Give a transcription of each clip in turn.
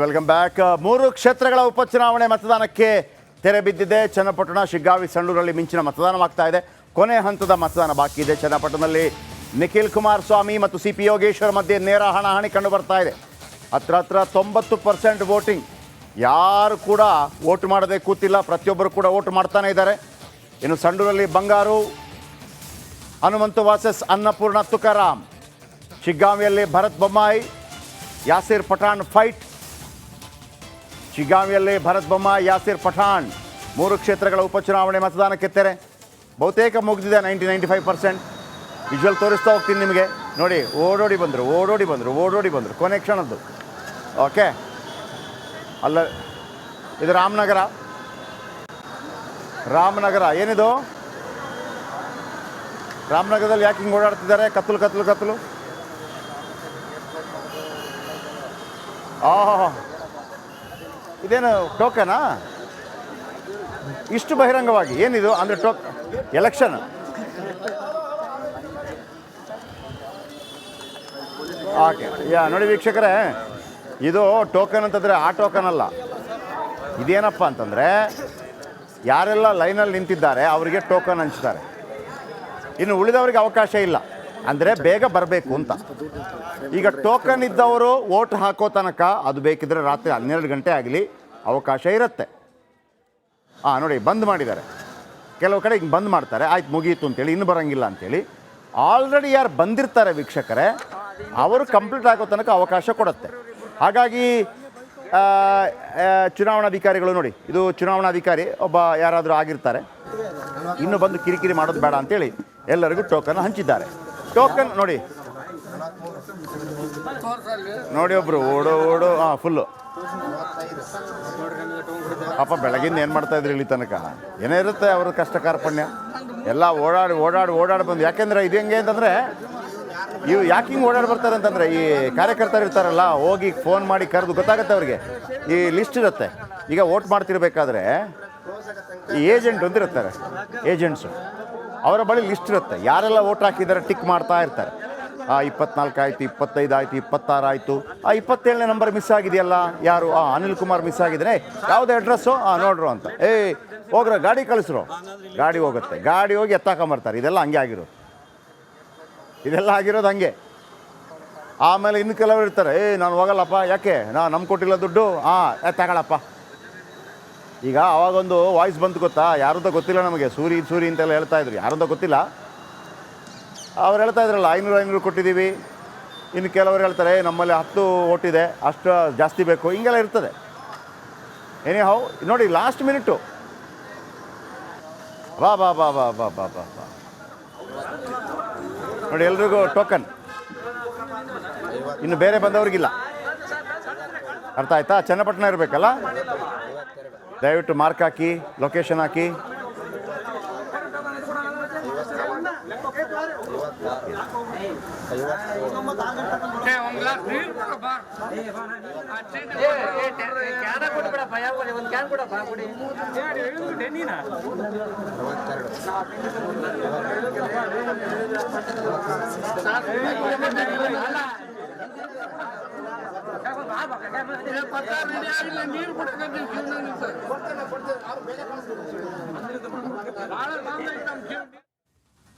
Welcome back. 3 ಕ್ಷೇತ್ರಗಳ ಉಪಚುನಾವಣೆ ಮತದಾನಕ್ಕೆ ತೆರೆ ಬಿದ್ದಿದೆ. ಚನ್ನಪಟ್ಟಣ, ಶಿಗ್ಗಾವಿ, ಸಂಡೂರಲ್ಲಿ ಮಿಂಚಿನ ಮತದಾನವಾಗ್ತಾ ಇದೆ. ಕೊನೆ ಹಂತದ ಮತದಾನ ಬಾಕಿ ಇದೆ. ಚನ್ನಪಟ್ಟಣದಲ್ಲಿ ನಿಖಿಲ್ ಕುಮಾರಸ್ವಾಮಿ ಮತ್ತು ಸಿ ಪಿ ಯೋಗೇಶ್ವರ್ ಮಧ್ಯೆ ನೇರ ಹಣಾಹಣಿ ಕಂಡು ಬರ್ತಾ ಇದೆ. ಹತ್ರ 90% ವೋಟಿಂಗ್. ಯಾರು ಕೂಡ ವೋಟ್ ಮಾಡದೆ ಕೂತಿಲ್ಲ, ಪ್ರತಿಯೊಬ್ಬರು ಕೂಡ ವೋಟ್ ಮಾಡ್ತಾನೆ ಇದ್ದಾರೆ. ಇನ್ನು ಸಂಡೂರಲ್ಲಿ ಬಂಗಾರು, ಹನುಮಂತು ವಾಸಸ್ ಅನ್ನಪೂರ್ಣ ತುಕಾರಾಮ್. ಶಿಗ್ಗಾವಿಯಲ್ಲಿ ಭರತ್ ಬೊಮ್ಮಾಯಿ, ಯಾಸಿರ್ ಪಠಾಣ್ ಫೈಟ್. ಶಿಗ್ಗಾವಿಯಲ್ಲಿ ಭರತ್ ಬೊಮ್ಮಾಯಿ, ಯಾಸಿರ್ ಪಠಾಣ್. 3 ಕ್ಷೇತ್ರಗಳ ಉಪಚುನಾವಣೆ ಮತದಾನಕ್ಕೆ ತೆರೆ ಬಹುತೇಕ ಮುಗಿದಿದೆ. 90-95%. ವಿಜುವಲ್ ತೋರಿಸ್ತಾ ಹೋಗ್ತೀನಿ ನಿಮಗೆ. ನೋಡಿ, ಓಡೋಡಿ ಬಂದರು ಕೊನೆ ಕ್ಷಣದ್ದು. ಓಕೆ, ಅಲ್ಲ ಇದು ರಾಮನಗರ ಏನಿದು? ರಾಮನಗರದಲ್ಲಿ ಯಾಕೆ ಹಿಂಗೆ ಓಡಾಡ್ತಿದ್ದಾರೆ? ಕತ್ತಲು. ಇದೇನು ಟೋಕನಾ? ಇಷ್ಟು ಬಹಿರಂಗವಾಗಿ ಏನಿದು? ಅಂದರೆ ಎಲೆಕ್ಷನ್. ಓಕೆ, ನೋಡಿ ವೀಕ್ಷಕರೇ, ಇದು ಟೋಕನ್ ಅಂತಂದರೆ ಆ ಟೋಕನ್ ಅಲ್ಲ. ಇದೇನಪ್ಪ ಅಂತಂದರೆ ಯಾರೆಲ್ಲ ಲೈನಲ್ಲಿ ನಿಂತಿದ್ದಾರೆ ಅವರಿಗೆ ಟೋಕನ್ ಹಂಚ್ತಾರೆ. ಇನ್ನು ಉಳಿದವರಿಗೆ ಅವಕಾಶ ಇಲ್ಲ, ಅಂದರೆ ಬೇಗ ಬರಬೇಕು ಅಂತ. ಈಗ ಟೋಕನ್ ಇದ್ದವರು ವೋಟ್ ಹಾಕೋ ತನಕ ಅದು ಬೇಕಿದ್ರೆ ರಾತ್ರಿ 12 ಗಂಟೆ ಆಗಲಿ ಅವಕಾಶ ಇರುತ್ತೆ. ನೋಡಿ, ಬಂದ್ ಮಾಡಿದ್ದಾರೆ. ಕೆಲವು ಕಡೆ ಹಿಂಗೆ ಬಂದ್ ಮಾಡ್ತಾರೆ, ಆಯ್ತು ಮುಗೀತು ಅಂತೇಳಿ, ಇನ್ನು ಬರೋಂಗಿಲ್ಲ ಅಂಥೇಳಿ. ಆಲ್ರೆಡಿ ಯಾರು ಬಂದಿರ್ತಾರೆ ವೀಕ್ಷಕರೇ, ಅವರು ಕಂಪ್ಲೀಟ್ ಆಗೋ ತನಕ ಅವಕಾಶ ಕೊಡುತ್ತೆ. ಹಾಗಾಗಿ ಚುನಾವಣಾಧಿಕಾರಿಗಳು ನೋಡಿ, ಇದು ಚುನಾವಣಾಧಿಕಾರಿ ಒಬ್ಬ ಯಾರಾದರೂ ಆಗಿರ್ತಾರೆ, ಇನ್ನು ಬಂದು ಕಿರಿಕಿರಿ ಮಾಡೋದು ಬೇಡ ಅಂತೇಳಿ ಎಲ್ಲರಿಗೂ ಟೋಕನ್ ಹಂಚಿದ್ದಾರೆ. ಟೋಕನ್ ನೋಡಿ ಒಬ್ರು ಓಡೋ ಫುಲ್ಲು ಪಾಪ ಬೆಳಗಿಂದ ಏನು ಮಾಡ್ತಾಯಿದ್ರು ಇಲ್ಲಿ ತನಕ? ಏನೇ ಇರುತ್ತೆ ಅವ್ರ ಕಷ್ಟ ಕಾರ್ಪಣ್ಯ ಎಲ್ಲ ಓಡಾಡಿ ಬಂದು. ಯಾಕೆಂದರೆ ಇದು ಹೆಂಗೆ ಅಂತಂದರೆ, ಇವು ಯಾಕೆ ಹಿಂಗೆ ಓಡಾಡಿ ಬರ್ತಾರೆ ಅಂತಂದರೆ, ಈ ಕಾರ್ಯಕರ್ತರು ಇರ್ತಾರಲ್ಲ, ಹೋಗಿ ಫೋನ್ ಮಾಡಿ ಕರೆದು ಗೊತ್ತಾಗುತ್ತೆ ಅವ್ರಿಗೆ. ಈ ಲಿಸ್ಟ್ ಇರುತ್ತೆ. ಈಗ ವೋಟ್ ಮಾಡ್ತಿರ್ಬೇಕಾದ್ರೆ ಈ ಏಜೆಂಟ್ ಒಂದಿರ್ತಾರೆ, ಏಜೆಂಟ್ಸು, ಅವರ ಬಳಿ ಲಿಸ್ಟ್ ಇರುತ್ತೆ. ಯಾರೆಲ್ಲ ವೋಟ್ ಹಾಕಿದ್ದಾರೆ ಟಿಕ್ ಮಾಡ್ತಾ ಇರ್ತಾರೆ. 24 ಆಯಿತು, 25 ಆಯಿತು, 26 ಆಯಿತು, 27ನೇ ನಂಬರ್ ಮಿಸ್ ಆಗಿದೆಯಲ್ಲ, ಯಾರು? ಅನಿಲ್ ಕುಮಾರ್ ಮಿಸ್ ಆಗಿದ್ರೆ, ಯಾವುದೇ ಅಡ್ರೆಸ್ಸು? ನೋಡ್ರು ಅಂತ. ಹೋಗ್ರ, ಗಾಡಿ ಕಳಿಸ್ರು. ಗಾಡಿ ಹೋಗುತ್ತೆ, ಗಾಡಿ ಹೋಗಿ ಎತ್ತಾಕೊಂಬರ್ತಾರೆ. ಇದೆಲ್ಲ ಹಂಗೆ ಆಗಿರೋದು ಹಂಗೆ. ಆಮೇಲೆ ಇನ್ನು ಕೆಲವರು ಇರ್ತಾರೆ, ನಾನು ಹೋಗಲ್ಲಪ್ಪ, ಯಾಕೆ? ನಮ್ಮ ಕೊಟ್ಟಿಲ್ಲ ದುಡ್ಡು. ತಗೊಳಪ್ಪ. ಈಗ ಅವಾಗೊಂದು ವಾಯ್ಸ್ ಬಂತು ಗೊತ್ತಾ? ಯಾರದ್ದು ಗೊತ್ತಿಲ್ಲ ನಮಗೆ, ಸೂರಿ ಅಂತೆಲ್ಲ ಹೇಳ್ತಾಯಿದ್ರು. ಯಾರದ್ದು ಗೊತ್ತಿಲ್ಲ. ಅವ್ರು ಹೇಳ್ತಾ ಇದ್ರಲ್ಲ, 500 ಕೊಟ್ಟಿದ್ದೀವಿ. ಇನ್ನು ಕೆಲವರು ಹೇಳ್ತಾರೆ, ನಮ್ಮಲ್ಲಿ 10 ಓಟಿದೆ, ಅಷ್ಟು ಜಾಸ್ತಿ ಬೇಕು, ಹಿಂಗೆಲ್ಲ ಇರ್ತದೆ. ಹೌ ನೋಡಿ, ಲಾಸ್ಟ್ ಮಿನಿಟು ಬಾ ನೋಡಿ, ಎಲ್ರಿಗೂ ಟೋಕನ್. ಇನ್ನು ಬೇರೆ ಬಂದವ್ರಿಗಿಲ್ಲ. ಅರ್ಥ ಆಯ್ತಾ? ಚನ್ನಪಟ್ಟಣ ಇರಬೇಕಲ್ಲ, ದಯವಿಟ್ಟು ಮಾರ್ಕ್ ಹಾಕಿ, ಲೊಕೇಶನ್ ಹಾಕಿ.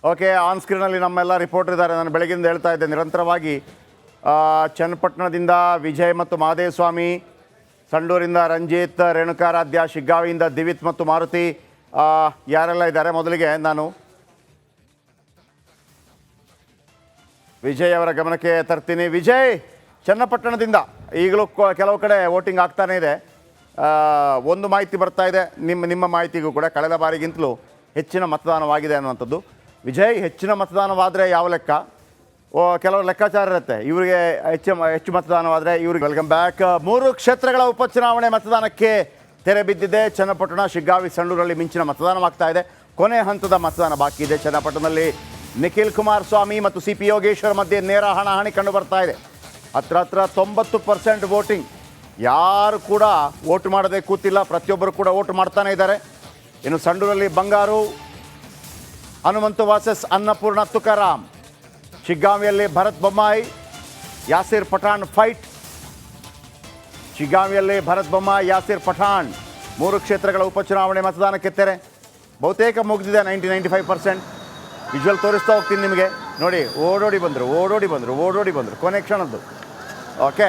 ಓಕೆ, ಆನ್ ಸ್ಕ್ರೀನಲ್ಲಿ ನಮ್ಮೆಲ್ಲ ರಿಪೋರ್ಟರ್ ಇದ್ದಾರೆ. ನಾನು ಬೆಳಗಿಂದ ಹೇಳ್ತಾ ಇದ್ದೆ ನಿರಂತರವಾಗಿ. ಚನ್ನಪಟ್ಟಣದಿಂದ ವಿಜಯ್ ಮತ್ತು ಮಹದೇವಸ್ವಾಮಿ, ಸಂಡೂರಿಂದ ರಂಜಿತ್, ರೇಣುಕಾರಾಧ್ಯ, ಶಿಗ್ಗಾವಿಯಿಂದ ದಿವಿತ್ ಮತ್ತು ಮಾರುತಿ, ಯಾರೆಲ್ಲ ಇದ್ದಾರೆ ಮೊದಲಿಗೆ ನಾನು ವಿಜಯ್ ಅವರ ಗಮನಕ್ಕೆ ತರ್ತೀನಿ. ವಿಜಯ್, ಚನ್ನಪಟ್ಟಣದಿಂದ ಈಗಲೂ ಕೆಲವು ಕಡೆ ವೋಟಿಂಗ್ ಆಗ್ತಾನೇ ಇದೆ. ಒಂದು ಮಾಹಿತಿ ಬರ್ತಾ ಇದೆ, ನಿಮ್ಮ ಮಾಹಿತಿಗೂ ಕೂಡ ಕಳೆದ ಬಾರಿಗಿಂತಲೂ ಹೆಚ್ಚಿನ ಮತದಾನವಾಗಿದೆ ಅನ್ನುವಂಥದ್ದು. ವಿಜಯ್, ಹೆಚ್ಚಿನ ಮತದಾನವಾದರೆ ಯಾವ ಲೆಕ್ಕ? ಕೆಲವರು ಲೆಕ್ಕಾಚಾರ ಇರುತ್ತೆ, ಇವರಿಗೆ ಹೆಚ್ಚು ಮತದಾನವಾದರೆ ಇವ್ರಿಗೆ. Welcome back. 3 ಕ್ಷೇತ್ರಗಳ ಉಪಚುನಾವಣೆ ಮತದಾನಕ್ಕೆ ತೆರೆ ಬಿದ್ದಿದೆ. ಚನ್ನಪಟ್ಟಣ, ಶಿಗ್ಗಾವಿ, ಸಂಡೂರಲ್ಲಿ ಮಿಂಚಿನ ಮತದಾನವಾಗ್ತಾ ಇದೆ. ಕೊನೆ ಹಂತದ ಮತದಾನ ಬಾಕಿ ಇದೆ. ಚನ್ನಪಟ್ಟಣದಲ್ಲಿ ನಿಖಿಲ್ ಕುಮಾರಸ್ವಾಮಿ ಮತ್ತು ಸಿ ಪಿ ಯೋಗೇಶ್ವರ್ ಮಧ್ಯೆ ನೇರ ಹಣಾಹಣಿ ಕಂಡು ಬರ್ತಾ ಇದೆ. ಹತ್ರ 90% ವೋಟಿಂಗ್. ಯಾರು ಕೂಡ ವೋಟ್ ಮಾಡದೆ ಕೂತಿಲ್ಲ, ಪ್ರತಿಯೊಬ್ಬರು ಕೂಡ ವೋಟ್ ಮಾಡ್ತಾನೆ ಇದ್ದಾರೆ. ಇನ್ನು ಸಂಡೂರಲ್ಲಿ ಬಂಗಾರು, ಹನುಮಂತು ವಾಸಸ್ ಅನ್ನಪೂರ್ಣ ತುಕಾರಾಮ್. ಶಿಗ್ಗಾವಿಯಲ್ಲಿ ಭರತ್ ಬೊಮ್ಮಾಯಿ, ಯಾಸಿರ್ ಪಠಾಣ್ ಫೈಟ್. ಶಿಗ್ಗಾಂವಿಯಲ್ಲಿ ಭರತ್ ಬೊಮ್ಮಾಯಿ, ಯಾಸಿರ್ ಪಠಾಣ್ 3 ಕ್ಷೇತ್ರಗಳ ಉಪಚುನಾವಣೆ ಮತದಾನಕ್ಕೆ ತೆರೆ. ಬಹುತೇಕ ಮುಗಿದಿದೆ 95% ವಿಜುವಲ್ ತೋರಿಸ್ತಾ ಹೋಗ್ತೀನಿ ನಿಮಗೆ. ನೋಡಿ, ಓಡೋಡಿ ಬಂದರು ಕೊನೆ ಕ್ಷಣದ್ದು. ಓಕೆ,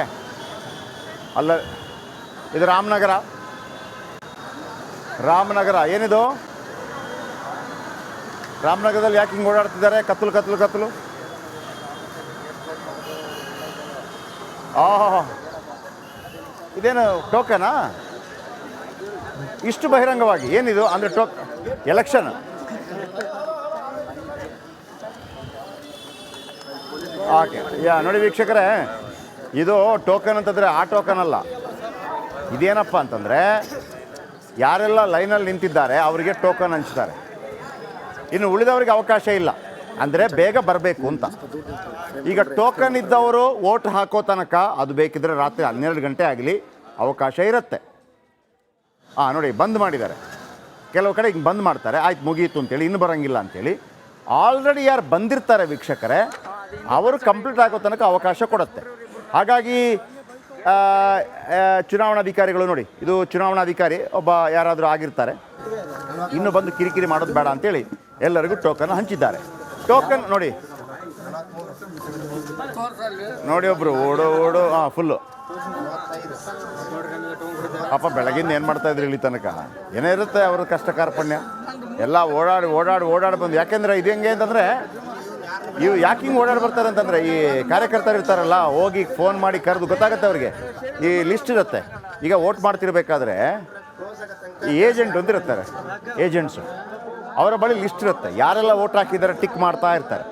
ಅಲ್ಲ ಇದು ರಾಮನಗರ ಏನಿದು? ರಾಮನಗರದಲ್ಲಿ ಯಾಕೆ ಹಿಂಗೆ ಓಡಾಡ್ತಿದ್ದಾರೆ? ಕತ್ತಲು. ಇದೇನು ಟೋಕನಾ ಇಷ್ಟು ಬಹಿರಂಗವಾಗಿ? ಏನಿದು ಅಂದರೆ ಎಲೆಕ್ಷನ್? ಓಕೆ, ನೋಡಿ ವೀಕ್ಷಕರೇ, ಇದು ಟೋಕನ್ ಅಂತಂದರೆ ಆ ಟೋಕನ್ ಅಲ್ಲ. ಇದೇನಪ್ಪ ಅಂತಂದರೆ ಯಾರೆಲ್ಲ ಲೈನಲ್ಲಿ ನಿಂತಿದ್ದಾರೆ ಅವರಿಗೆ ಟೋಕನ್ ಹಂಚ್ತಾರೆ. ಇನ್ನು ಉಳಿದವರಿಗೆ ಅವಕಾಶ ಇಲ್ಲ, ಅಂದರೆ ಬೇಗ ಬರಬೇಕು ಅಂತ. ಈಗ ಟೋಕನ್ ಇದ್ದವರು ವೋಟ್ ಹಾಕೋ ತನಕ ಅದು ಬೇಕಿದ್ರೆ ರಾತ್ರಿ 12 ಗಂಟೆ ಆಗಲಿ ಅವಕಾಶ ಇರುತ್ತೆ. ನೋಡಿ, ಬಂದ್ ಮಾಡಿದ್ದಾರೆ. ಕೆಲವು ಕಡೆ ಹಿಂಗೆ ಬಂದ್ ಮಾಡ್ತಾರೆ, ಆಯ್ತು ಮುಗೀತು ಅಂತೇಳಿ, ಇನ್ನು ಬರೋಂಗಿಲ್ಲ ಅಂತೇಳಿ. ಆಲ್ರೆಡಿ ಯಾರು ಬಂದಿರ್ತಾರೆ ವೀಕ್ಷಕರೇ, ಅವರು ಕಂಪ್ಲೀಟ್ ಆಗೋ ತನಕ ಅವಕಾಶ ಕೊಡುತ್ತೆ. ಹಾಗಾಗಿ ಚುನಾವಣಾಧಿಕಾರಿಗಳು ನೋಡಿ, ಇದು ಚುನಾವಣಾಧಿಕಾರಿ ಒಬ್ಬ ಯಾರಾದರೂ ಆಗಿರ್ತಾರೆ, ಇನ್ನು ಬಂದು ಕಿರಿಕಿರಿ ಮಾಡೋದು ಬೇಡ ಅಂತೇಳಿ ಎಲ್ಲರಿಗೂ ಟೋಕನ್ ಹಂಚಿದ್ದಾರೆ. ಟೋಕನ್ ನೋಡಿ ಒಬ್ಬರು ಓಡೋ ಫುಲ್ಲು ಪಾಪ ಬೆಳಗಿಂದ ಏನು ಮಾಡ್ತಾಯಿದ್ರು ಇಲ್ಲಿ ತನಕ? ಏನೇ ಇರುತ್ತೆ ಅವ್ರ ಕಷ್ಟ ಕಾರ್ಪಣ್ಯ ಎಲ್ಲ ಓಡಾಡಿ ಬಂದು. ಯಾಕೆಂದರೆ ಇದು ಹೆಂಗೆ ಅಂತಂದರೆ, ಇವು ಯಾಕೆ ಹಿಂಗೆ ಓಡಾಡಿ ಬರ್ತಾರೆ ಅಂತಂದರೆ, ಈ ಕಾರ್ಯಕರ್ತರು ಇರ್ತಾರಲ್ಲ, ಹೋಗಿ ಫೋನ್ ಮಾಡಿ ಕರೆದು ಗೊತ್ತಾಗುತ್ತೆ ಅವ್ರಿಗೆ. ಈ ಲಿಸ್ಟ್ ಇರುತ್ತೆ. ಈಗ ವೋಟ್ ಮಾಡ್ತಿರ್ಬೇಕಾದ್ರೆ ಈ ಏಜೆಂಟ್ ಒಂದಿರ್ತಾರೆ, ಏಜೆಂಟ್ಸು, ಅವರ ಬಳಿ ಲಿಸ್ಟ್ ಇರುತ್ತೆ. ಯಾರೆಲ್ಲ ವೋಟ್ ಹಾಕಿದ್ದಾರೆ ಟಿಕ್ ಮಾಡ್ತಾ ಇರ್ತಾರೆ.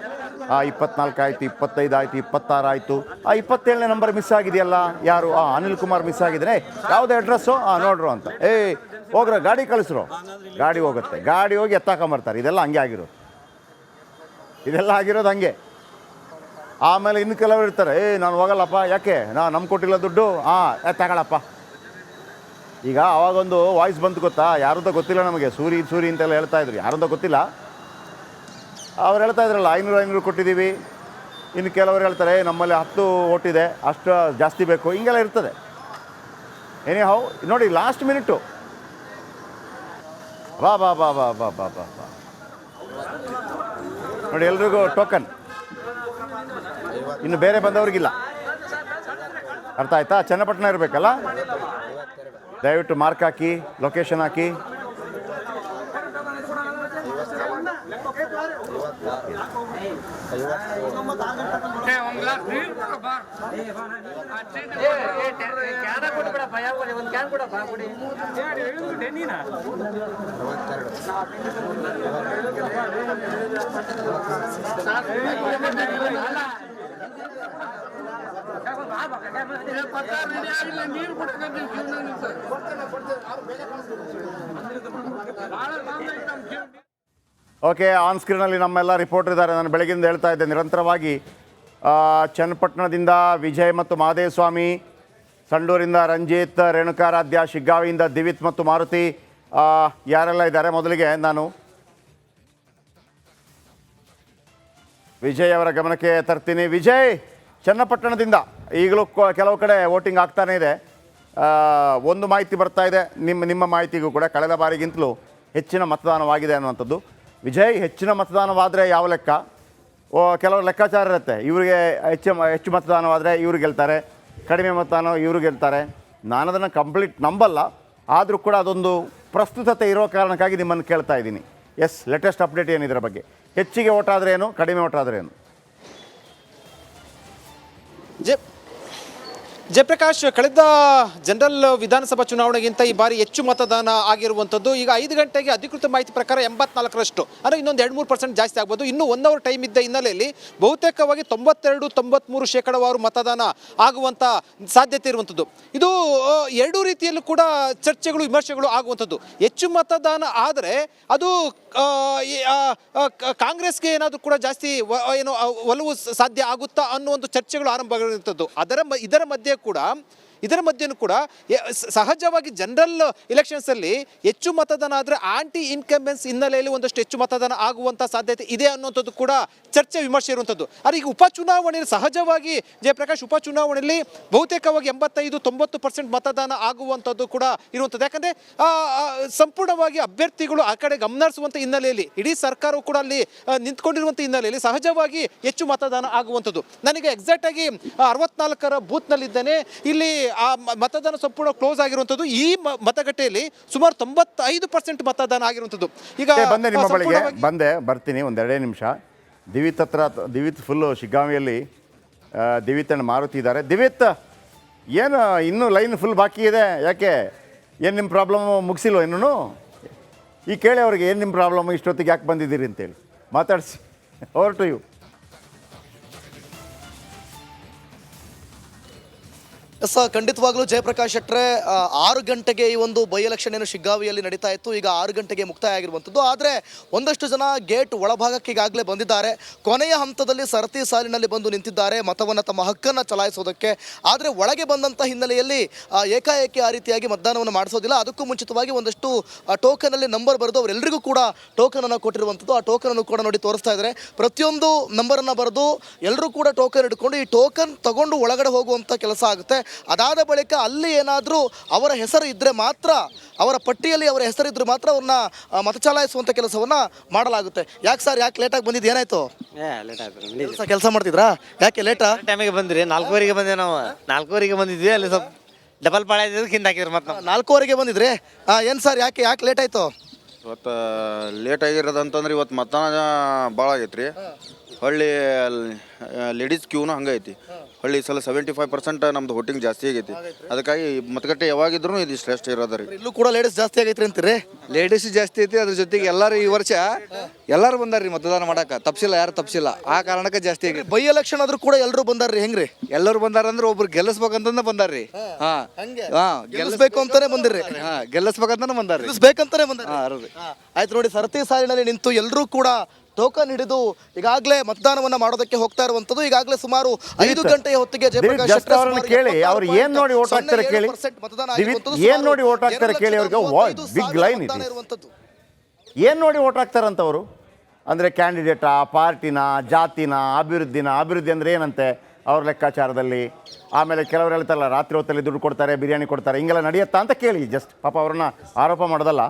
24 ಆಯಿತು, 25 ಆಯಿತು, 26 ಆಯಿತು, 27ನೇ ನಂಬರ್ ಮಿಸ್ ಆಗಿದೆಯಲ್ಲ, ಯಾರು? ಅನಿಲ್ ಕುಮಾರ್ ಮಿಸ್ ಆಗಿದ್ರೆ, ಯಾವುದೇ ಅಡ್ರೆಸ್ಸು? ನೋಡ್ರು ಅಂತ. ಹೋಗ್ರ ಗಾಡಿ ಕಳಿಸ್ರು, ಗಾಡಿ ಹೋಗುತ್ತೆ. ಗಾಡಿ ಹೋಗಿ ಎತ್ತಾಕೊಂಬರ್ತಾರೆ. ಇದೆಲ್ಲ ಹಂಗೆ ಆಗಿರೋದು ಹಂಗೆ. ಆಮೇಲೆ ಇನ್ನು ಕೆಲವರು ಇರ್ತಾರೆ, ನಾನು ಹೋಗಲ್ಲಪ್ಪ, ಯಾಕೆ? ನಮ್ಗೆ ಕೊಟ್ಟಿಲ್ಲ ದುಡ್ಡು. ತಗೊಳಪ್ಪ. ಈಗ ಅವಾಗೊಂದು ವಾಯ್ಸ್ ಬಂತು ಗೊತ್ತಾ? ಯಾರಂತ ಗೊತ್ತಿಲ್ಲ ನಮಗೆ, ಸೂರಿ ಅಂತೆಲ್ಲ ಹೇಳ್ತಾಯಿದ್ರು. ಯಾರಂತ ಗೊತ್ತಿಲ್ಲ. ಅವ್ರು ಹೇಳ್ತಾ ಇದ್ರಲ್ಲ 500 ಕೊಟ್ಟಿದ್ದೀವಿ. ಇನ್ನು ಕೆಲವರು ಹೇಳ್ತಾರೆ ನಮ್ಮಲ್ಲಿ 10 ಓಟಿದೆ, ಅಷ್ಟು ಜಾಸ್ತಿ ಬೇಕು, ಹಿಂಗೆಲ್ಲ ಇರ್ತದೆ. ಹೌ ನೋಡಿ, ಲಾಸ್ಟ್ ಮಿನಿಟು ಬಾ ನೋಡಿ, ಎಲ್ರಿಗೂ ಟೋಕನ್. ಇನ್ನು ಬೇರೆ ಬಂದವ್ರಿಗಿಲ್ಲ. ಅರ್ಥ ಆಯ್ತಾ? ಚನ್ನಪಟ್ಟಣ ಇರಬೇಕಲ್ಲ, ದಯವಿಟ್ಟು ಮಾರ್ಕ್ ಹಾಕಿ, ಲೊಕೇಶನ್ ಹಾಕಿ. ಓಕೆ, ಆನ್ ಸ್ಕ್ರೀನಲ್ಲಿ ನಮ್ಮೆಲ್ಲ ರಿಪೋರ್ಟರ್ ಇದ್ದಾರೆ. ನಾನು ಬೆಳಗಿಂದ ಹೇಳ್ತಾ ಇದ್ದೆ ನಿರಂತರವಾಗಿ. ಚನ್ನಪಟ್ಟಣದಿಂದ ವಿಜಯ್ ಮತ್ತು ಮಹದೇವಸ್ವಾಮಿ, ಸಂಡೂರಿಂದ ರಂಜಿತ್, ರೇಣುಕಾರಾಧ್ಯ, ಶಿಗ್ಗಾವಿಯಿಂದ ದಿವಿತ್ ಮತ್ತು ಮಾರುತಿ, ಯಾರೆಲ್ಲ ಇದ್ದಾರೆ ಮೊದಲಿಗೆ ನಾನು ವಿಜಯ್ ಅವರ ಗಮನಕ್ಕೆ ತರ್ತೀನಿ. ವಿಜಯ್, ಚನ್ನಪಟ್ಟಣದಿಂದ ಈಗಲೂ ಕೆಲವು ಕಡೆ ವೋಟಿಂಗ್ ಆಗ್ತಾನೇ ಇದೆ. ಒಂದು ಮಾಹಿತಿ ಬರ್ತಾ ಇದೆ, ನಿಮ್ಮ ಮಾಹಿತಿಗೂ ಕೂಡ ಕಳೆದ ಬಾರಿಗಿಂತಲೂ ಹೆಚ್ಚಿನ ಮತದಾನವಾಗಿದೆ ಅನ್ನುವಂಥದ್ದು. ವಿಜಯ್, ಹೆಚ್ಚಿನ ಮತದಾನವಾದರೆ ಯಾವ ಲೆಕ್ಕ? ಕೆಲವರು ಲೆಕ್ಕಾಚಾರ ಇರುತ್ತೆ, ಇವರಿಗೆ ಹೆಚ್ಚು ಮತದಾನವಾದರೆ ಇವ್ರು ಗೆಲ್ತಾರೆ, ಕಡಿಮೆ ಮತದಾನ ಇವ್ರು ಗೆಲ್ತಾರೆ. ನಾನು ಅದನ್ನು ಕಂಪ್ಲೀಟ್ ನಂಬಲ್ಲ, ಆದರೂ ಕೂಡ ಅದೊಂದು ಪ್ರಸ್ತುತತೆ ಇರೋ ಕಾರಣಕ್ಕಾಗಿ ನಿಮ್ಮನ್ನು ಕೇಳ್ತಾ ಇದ್ದೀನಿ. ಎಸ್, ಲೇಟೆಸ್ಟ್ ಅಪ್ಡೇಟ್ ಏನಿದ್ರ ಬಗ್ಗೆ? ಹೆಚ್ಚಿಗೆ ಓಟ್ ಆದರೆ ಏನು, ಕಡಿಮೆ ಓಟ್ ಆದರೆ ಏನು? ಜಯಪ್ರಕಾಶ್, ಕಳೆದ ಜನರಲ್ ವಿಧಾನಸಭಾ ಚುನಾವಣೆಗಿಂತ ಈ ಬಾರಿ ಹೆಚ್ಚು ಮತದಾನ ಆಗಿರುವಂಥದ್ದು. ಈಗ 5 ಗಂಟೆಗೆ ಅಧಿಕೃತ ಮಾಹಿತಿ ಪ್ರಕಾರ 84%, ಅಂದರೆ ಇನ್ನೊಂದು 2-3% ಜಾಸ್ತಿ ಆಗ್ಬೋದು. ಇನ್ನೂ 1 ಅವರ್ ಟೈಮ್ ಇದ್ದ ಹಿನ್ನೆಲೆಯಲ್ಲಿ ಬಹುತೇಕವಾಗಿ 92-93% ಮತದಾನ ಆಗುವಂಥ ಸಾಧ್ಯತೆ ಇರುವಂಥದ್ದು. ಇದು ಎರಡೂ ರೀತಿಯಲ್ಲೂ ಕೂಡ ಚರ್ಚೆಗಳು, ವಿಮರ್ಶೆಗಳು ಆಗುವಂಥದ್ದು. ಹೆಚ್ಚು ಮತದಾನ ಆದರೆ ಅದು ಕಾಂಗ್ರೆಸ್ಗೆ ಏನಾದರೂ ಕೂಡ ಜಾಸ್ತಿ ಒಲವು ಸಾಧ್ಯ ಆಗುತ್ತಾ ಅನ್ನೋ ಒಂದು ಚರ್ಚೆಗಳು ಆರಂಭವಾಗಿರುವಂಥದ್ದು. ಇದರ ಮಧ್ಯೆ ಕೂಡ ಇದರ ಮಧ್ಯೆನೂ ಕೂಡ ಸಹಜವಾಗಿ ಜನರಲ್ ಎಲೆಕ್ಷನ್ಸಲ್ಲಿ ಹೆಚ್ಚು ಮತದಾನ ಆದರೆ ಆಂಟಿ ಇನ್ಕಂಬೆನ್ಸ್ ಹಿನ್ನೆಲೆಯಲ್ಲಿ ಒಂದಷ್ಟು ಹೆಚ್ಚು ಮತದಾನ ಆಗುವಂಥ ಸಾಧ್ಯತೆ ಇದೆ ಅನ್ನುವಂಥದ್ದು ಕೂಡ ಚರ್ಚೆ ವಿಮರ್ಶೆ ಇರುವಂಥದ್ದು. ಆದರೆ ಈಗ ಉಪಚುನಾವಣೆಯಲ್ಲಿ ಸಹಜವಾಗಿ ಜಯಪ್ರಕಾಶ್ ಉಪಚುನಾವಣೆಯಲ್ಲಿ ಬಹುತೇಕವಾಗಿ 85-90% ಮತದಾನ ಆಗುವಂಥದ್ದು ಕೂಡ ಇರುವಂಥದ್ದು. ಯಾಕಂದರೆ ಸಂಪೂರ್ಣವಾಗಿ ಅಭ್ಯರ್ಥಿಗಳು ಆ ಕಡೆ ಗಮನಿಸುವಂಥ ಹಿನ್ನೆಲೆಯಲ್ಲಿ ಇಡೀ ಸರ್ಕಾರವು ಕೂಡ ಅಲ್ಲಿ ನಿಂತ್ಕೊಂಡಿರುವಂಥ ಹಿನ್ನೆಲೆಯಲ್ಲಿ ಸಹಜವಾಗಿ ಹೆಚ್ಚು ಮತದಾನ ಆಗುವಂಥದ್ದು. ನನಗೆ ಎಕ್ಸಾಕ್ಟಾಗಿ 64ರ ಬೂತ್ನಲ್ಲಿದ್ದೇನೆ. ಇಲ್ಲಿ ಆ ಮತದಾನ ಸಂಪೂರ್ಣ ಕ್ಲೋಸ್ ಆಗಿರುವಂಥದ್ದು. ಈ ಮತಗಟ್ಟೆಯಲ್ಲಿ ಸುಮಾರು 95% ಮತದಾನ ಆಗಿರುವಂಥದ್ದು. ಈಗ ಬಂದೆ ನಿಮ್ಮ ಬಳಿಗೆ ಬರ್ತೀನಿ ಒಂದೆರಡೇ ನಿಮಿಷ. ದಿವಿತ್ ಫುಲ್ಲು ಶಿಗ್ಗಾಂವಿಯಲ್ಲಿ ದಿವಿತ್ ಅಣ್ಣ ಮಾರುತಿ ಇದ್ದಾರೆ. ದಿವಿತ್ ಏನು ಇನ್ನೂ ಲೈನ್ ಫುಲ್ ಬಾಕಿ ಇದೆ, ಯಾಕೆ ಏನು ನಿಮ್ಮ ಪ್ರಾಬ್ಲಮ್ಮು ಮುಗಿಸಿಲ್ವ ಇನ್ನೂ? ಈಗ ಕೇಳಿ ಅವ್ರಿಗೆ ಏನು ನಿಮ್ಮ ಪ್ರಾಬ್ಲಮ್ಮು, ಇಷ್ಟೊತ್ತಿಗೆ ಯಾಕೆ ಬಂದಿದ್ದೀರಿ ಅಂತೇಳಿ ಮಾತಾಡಿಸಿ. Over to you. ಖಂಡಿತವಾಗ್ಲೂ ಜಯಪ್ರಕಾಶ್ ಶೆಟ್ರೆ 6 ಗಂಟೆಗೆ ಈ ಒಂದು ಬೈ ಎಲೆಕ್ಷನ್ ಏನು ಶಿಗ್ಗಾವಿಯಲ್ಲಿ ನಡೀತಾ ಇತ್ತು, ಈಗ 6 ಗಂಟೆಗೆ ಮುಕ್ತಾಯ ಆಗಿರುವಂಥದ್ದು. ಆದರೆ ಒಂದಷ್ಟು ಜನ ಗೇಟ್ ಒಳಭಾಗಕ್ಕೆ ಈಗಾಗಲೇ ಬಂದಿದ್ದಾರೆ. ಕೊನೆಯ ಹಂತದಲ್ಲಿ ಸರತಿ ಸಾಲಿನಲ್ಲಿ ಬಂದು ನಿಂತಿದ್ದಾರೆ ಮತವನ್ನು ತಮ್ಮ ಹಕ್ಕನ್ನು ಚಲಾಯಿಸೋದಕ್ಕೆ. ಆದರೆ ಒಳಗೆ ಬಂದಂಥ ಹಿನ್ನೆಲೆಯಲ್ಲಿ ಏಕಾಏಕಿ ಆ ರೀತಿಯಾಗಿ ಮತದಾನವನ್ನು ಮಾಡಿಸೋದಿಲ್ಲ. ಅದಕ್ಕೂ ಮುಂಚಿತವಾಗಿ ಒಂದಷ್ಟು ಟೋಕನಲ್ಲಿ ನಂಬರ್ ಬರೆದು ಅವರೆಲ್ಲರಿಗೂ ಕೂಡ ಟೋಕನನ್ನು ಕೊಟ್ಟಿರುವಂಥದ್ದು. ಆ ಟೋಕನನ್ನು ಕೂಡ ನೋಡಿ ತೋರಿಸ್ತಾ ಇದ್ದಾರೆ. ಪ್ರತಿಯೊಂದು ನಂಬರನ್ನು ಬರೆದು ಎಲ್ಲರೂ ಕೂಡ ಟೋಕನ್ ಹಿಡ್ಕೊಂಡು ಈ ಟೋಕನ್ ತಗೊಂಡು ಒಳಗಡೆ ಹೋಗುವಂಥ ಕೆಲಸ ಆಗುತ್ತೆ. ಅದಾದ ಬಳಿಕ ಅಲ್ಲಿ ಏನಾದರೂ ಅವರ ಹೆಸರು ಇದ್ದರೆ ಮಾತ್ರ, ಅವರ ಪಟ್ಟಿಯಲ್ಲಿ ಅವರ ಹೆಸರಿದ್ರೆ ಮಾತ್ರ ಅವ್ರನ್ನ ಮತ ಚಲಾಯಿಸುವಂಥ ಕೆಲಸವನ್ನು ಮಾಡಲಾಗುತ್ತೆ. ಯಾಕೆ ಸರ್, ಯಾಕೆ ಲೇಟಾಗಿ ಬಂದಿದ್ದು, ಏನಾಯಿತು? ಲೇಟ್ ಆಯ್ತು. ಕೆಲಸ ಮಾಡ್ತಿದ್ರಾ? ಯಾಕೆ ಲೇಟಾ? ಟೈಮಿಗೆ ಬಂದ್ರಿ, 4:15ಗೆ ಬಂದೆ ನಾವು. 4:15ಗೆ ಬಂದಿದ್ವಿ, ಅಲ್ಲಿ ಸ್ವಲ್ಪ ಡಬಲ್ ಪಾಳ ಇದ್ದಿದ್ದು ಹಿಂದೆ ಹಾಕಿದ್ರು ಮತ್ತೆ ನಾವು 4:15ಗೆ ಬಂದಿದ್ರಿ. ಏನು ಸರ್, ಯಾಕೆ ಲೇಟ್ ಆಯಿತು? ಇವತ್ತು ಲೇಟ್ ಆಗಿರೋದು ಅಂತಂದ್ರೆ ಇವತ್ತು ಮತದಾನ ಭಾಳ ಆಗೈತೆ ರೀ. ಹೊಳ್ಳಿ ಲೇಡೀಸ್ ಕ್ಯೂನು ಹಂಗೆ ಐತಿ. ಹೊಳ್ಳಿ ಈ ಸಲ 75% ನಮ್ದು ವೋಟಿಂಗ್ ಜಾಸ್ತಿ ಆಗೈತಿ. ಅದಕ್ಕಾಗಿ ಮತಗಟ್ಟೆ ಯಾವಾಗಿದ್ರು ಇದು ಶ್ರೇಷ್ಠ ಇರೋದ ರೀ. ಇಲ್ಲೂ ಕೂಡ ಲೇಡೀಸ್ ಜಾಸ್ತಿ ಆಗೈತ್ರಿ ಅಂತೀರಿ? ಲೇಡೀಸ್ ಜಾಸ್ತಿ ಐತಿ. ಅದ್ರ ಜೊತೆಗೆ ಎಲ್ಲರೂ ಈ ವರ್ಷ ಎಲ್ಲರೂ ಬಂದಾರ್ರಿ ಮತದಾನ ಮಾಡಕ್ಕೆ. ತಪ್ಸಿಲ್ಲ, ಯಾರು ತಪ್ಸಿಲ್ಲ. ಆ ಕಾರಣಕ್ಕೆ ಜಾಸ್ತಿ ಆಗೈತಿ. ಬೈ ಎಲೆಕ್ಷನ್ ಆದ್ರೂ ಕೂಡ ಎಲ್ಲರೂ ಬಂದಾರ್ರಿ. ಹೆಂಗ್ರಿ? ಎಲ್ಲರೂ ಬಂದಾರಂದ್ರೆ ಒಬ್ರು ಗೆಲ್ಲಿಸ್ಬೇಕಂತಂದ ಬಂದಾರ್ರಿ. ಗೆಲ್ಲಿಸ್ಬೇಕು ಅಂತಾನೆ ಬಂದಿರ್ರಿ. ಗೆಲ್ಲಿಸ್ಬೇಕಂತಾನೆ ಬಂದಾರ್ರಿ. ಗೆಲ್ಲಿಸ್ಬೇಕಂತಾನೆ ಬಂದಾರ್ರಿ. ಆಯ್ತು ನೋಡಿ, ಸರತಿ ಸಾಲಿನಲ್ಲಿ ನಿಂತು ಎಲ್ಲರೂ ಕೂಡ ಟೋಕನ್ ಹಿಡಿದು ಈಗಾಗಲೇ ಮತದಾನವನ್ನ ಮಾಡೋದಕ್ಕೆ ಹೋಗ್ತಾ ಇರುವಂತದ್ದು. ಈಗಾಗಲೇ ಸುಮಾರು 5 ಗಂಟೆಯ ಹೊತ್ತಿಗೆ ಜಯಪ್ರಕಾಶ್ ಶೆಟ್ಟಿ ಅವರನ್ನು ಕೇಳಿ, ಅವ್ರು ಏನ್ ನೋಡಿ ಓಟ್ ಹಾಕ್ತಾರೆ ಕೇಳಿ. ಏನ್ ನೋಡಿ ಓಟ್ ಹಾಕ್ತಾರೆ ಕೇಳಿ ಅವ್ರಿಗೆ. ಬಿಗ್ ಲೈನ್ ಇದೆ. ಏನ್ ನೋಡಿ ಓಟ್ ಹಾಕ್ತಾರಂತವ್ರು ಅಂದ್ರೆ ಕ್ಯಾಂಡಿಡೇಟಾ, ಪಾರ್ಟಿನ, ಜಾತಿನ, ಅಭಿವೃದ್ಧಿ ಅಂದ್ರೆ ಏನಂತೆ ಅವ್ರ ಲೆಕ್ಕಾಚಾರದಲ್ಲಿ. ಆಮೇಲೆ ಕೆಲವರು ಹೇಳ್ತಾರಲ್ಲ, ರಾತ್ರಿ ಹೊತ್ತಲ್ಲಿ ದುಡ್ಡು ಕೊಡ್ತಾರೆ, ಬಿರಿಯಾನಿ ಕೊಡ್ತಾರೆ, ಹಿಂಗೆಲ್ಲ ನಡೆಯುತ್ತಾ ಅಂತ ಕೇಳಿ. ಜಸ್ಟ್ ಪಾಪ ಅವ್ರನ್ನ ಆರೋಪ ಮಾಡೋದಲ್ಲ.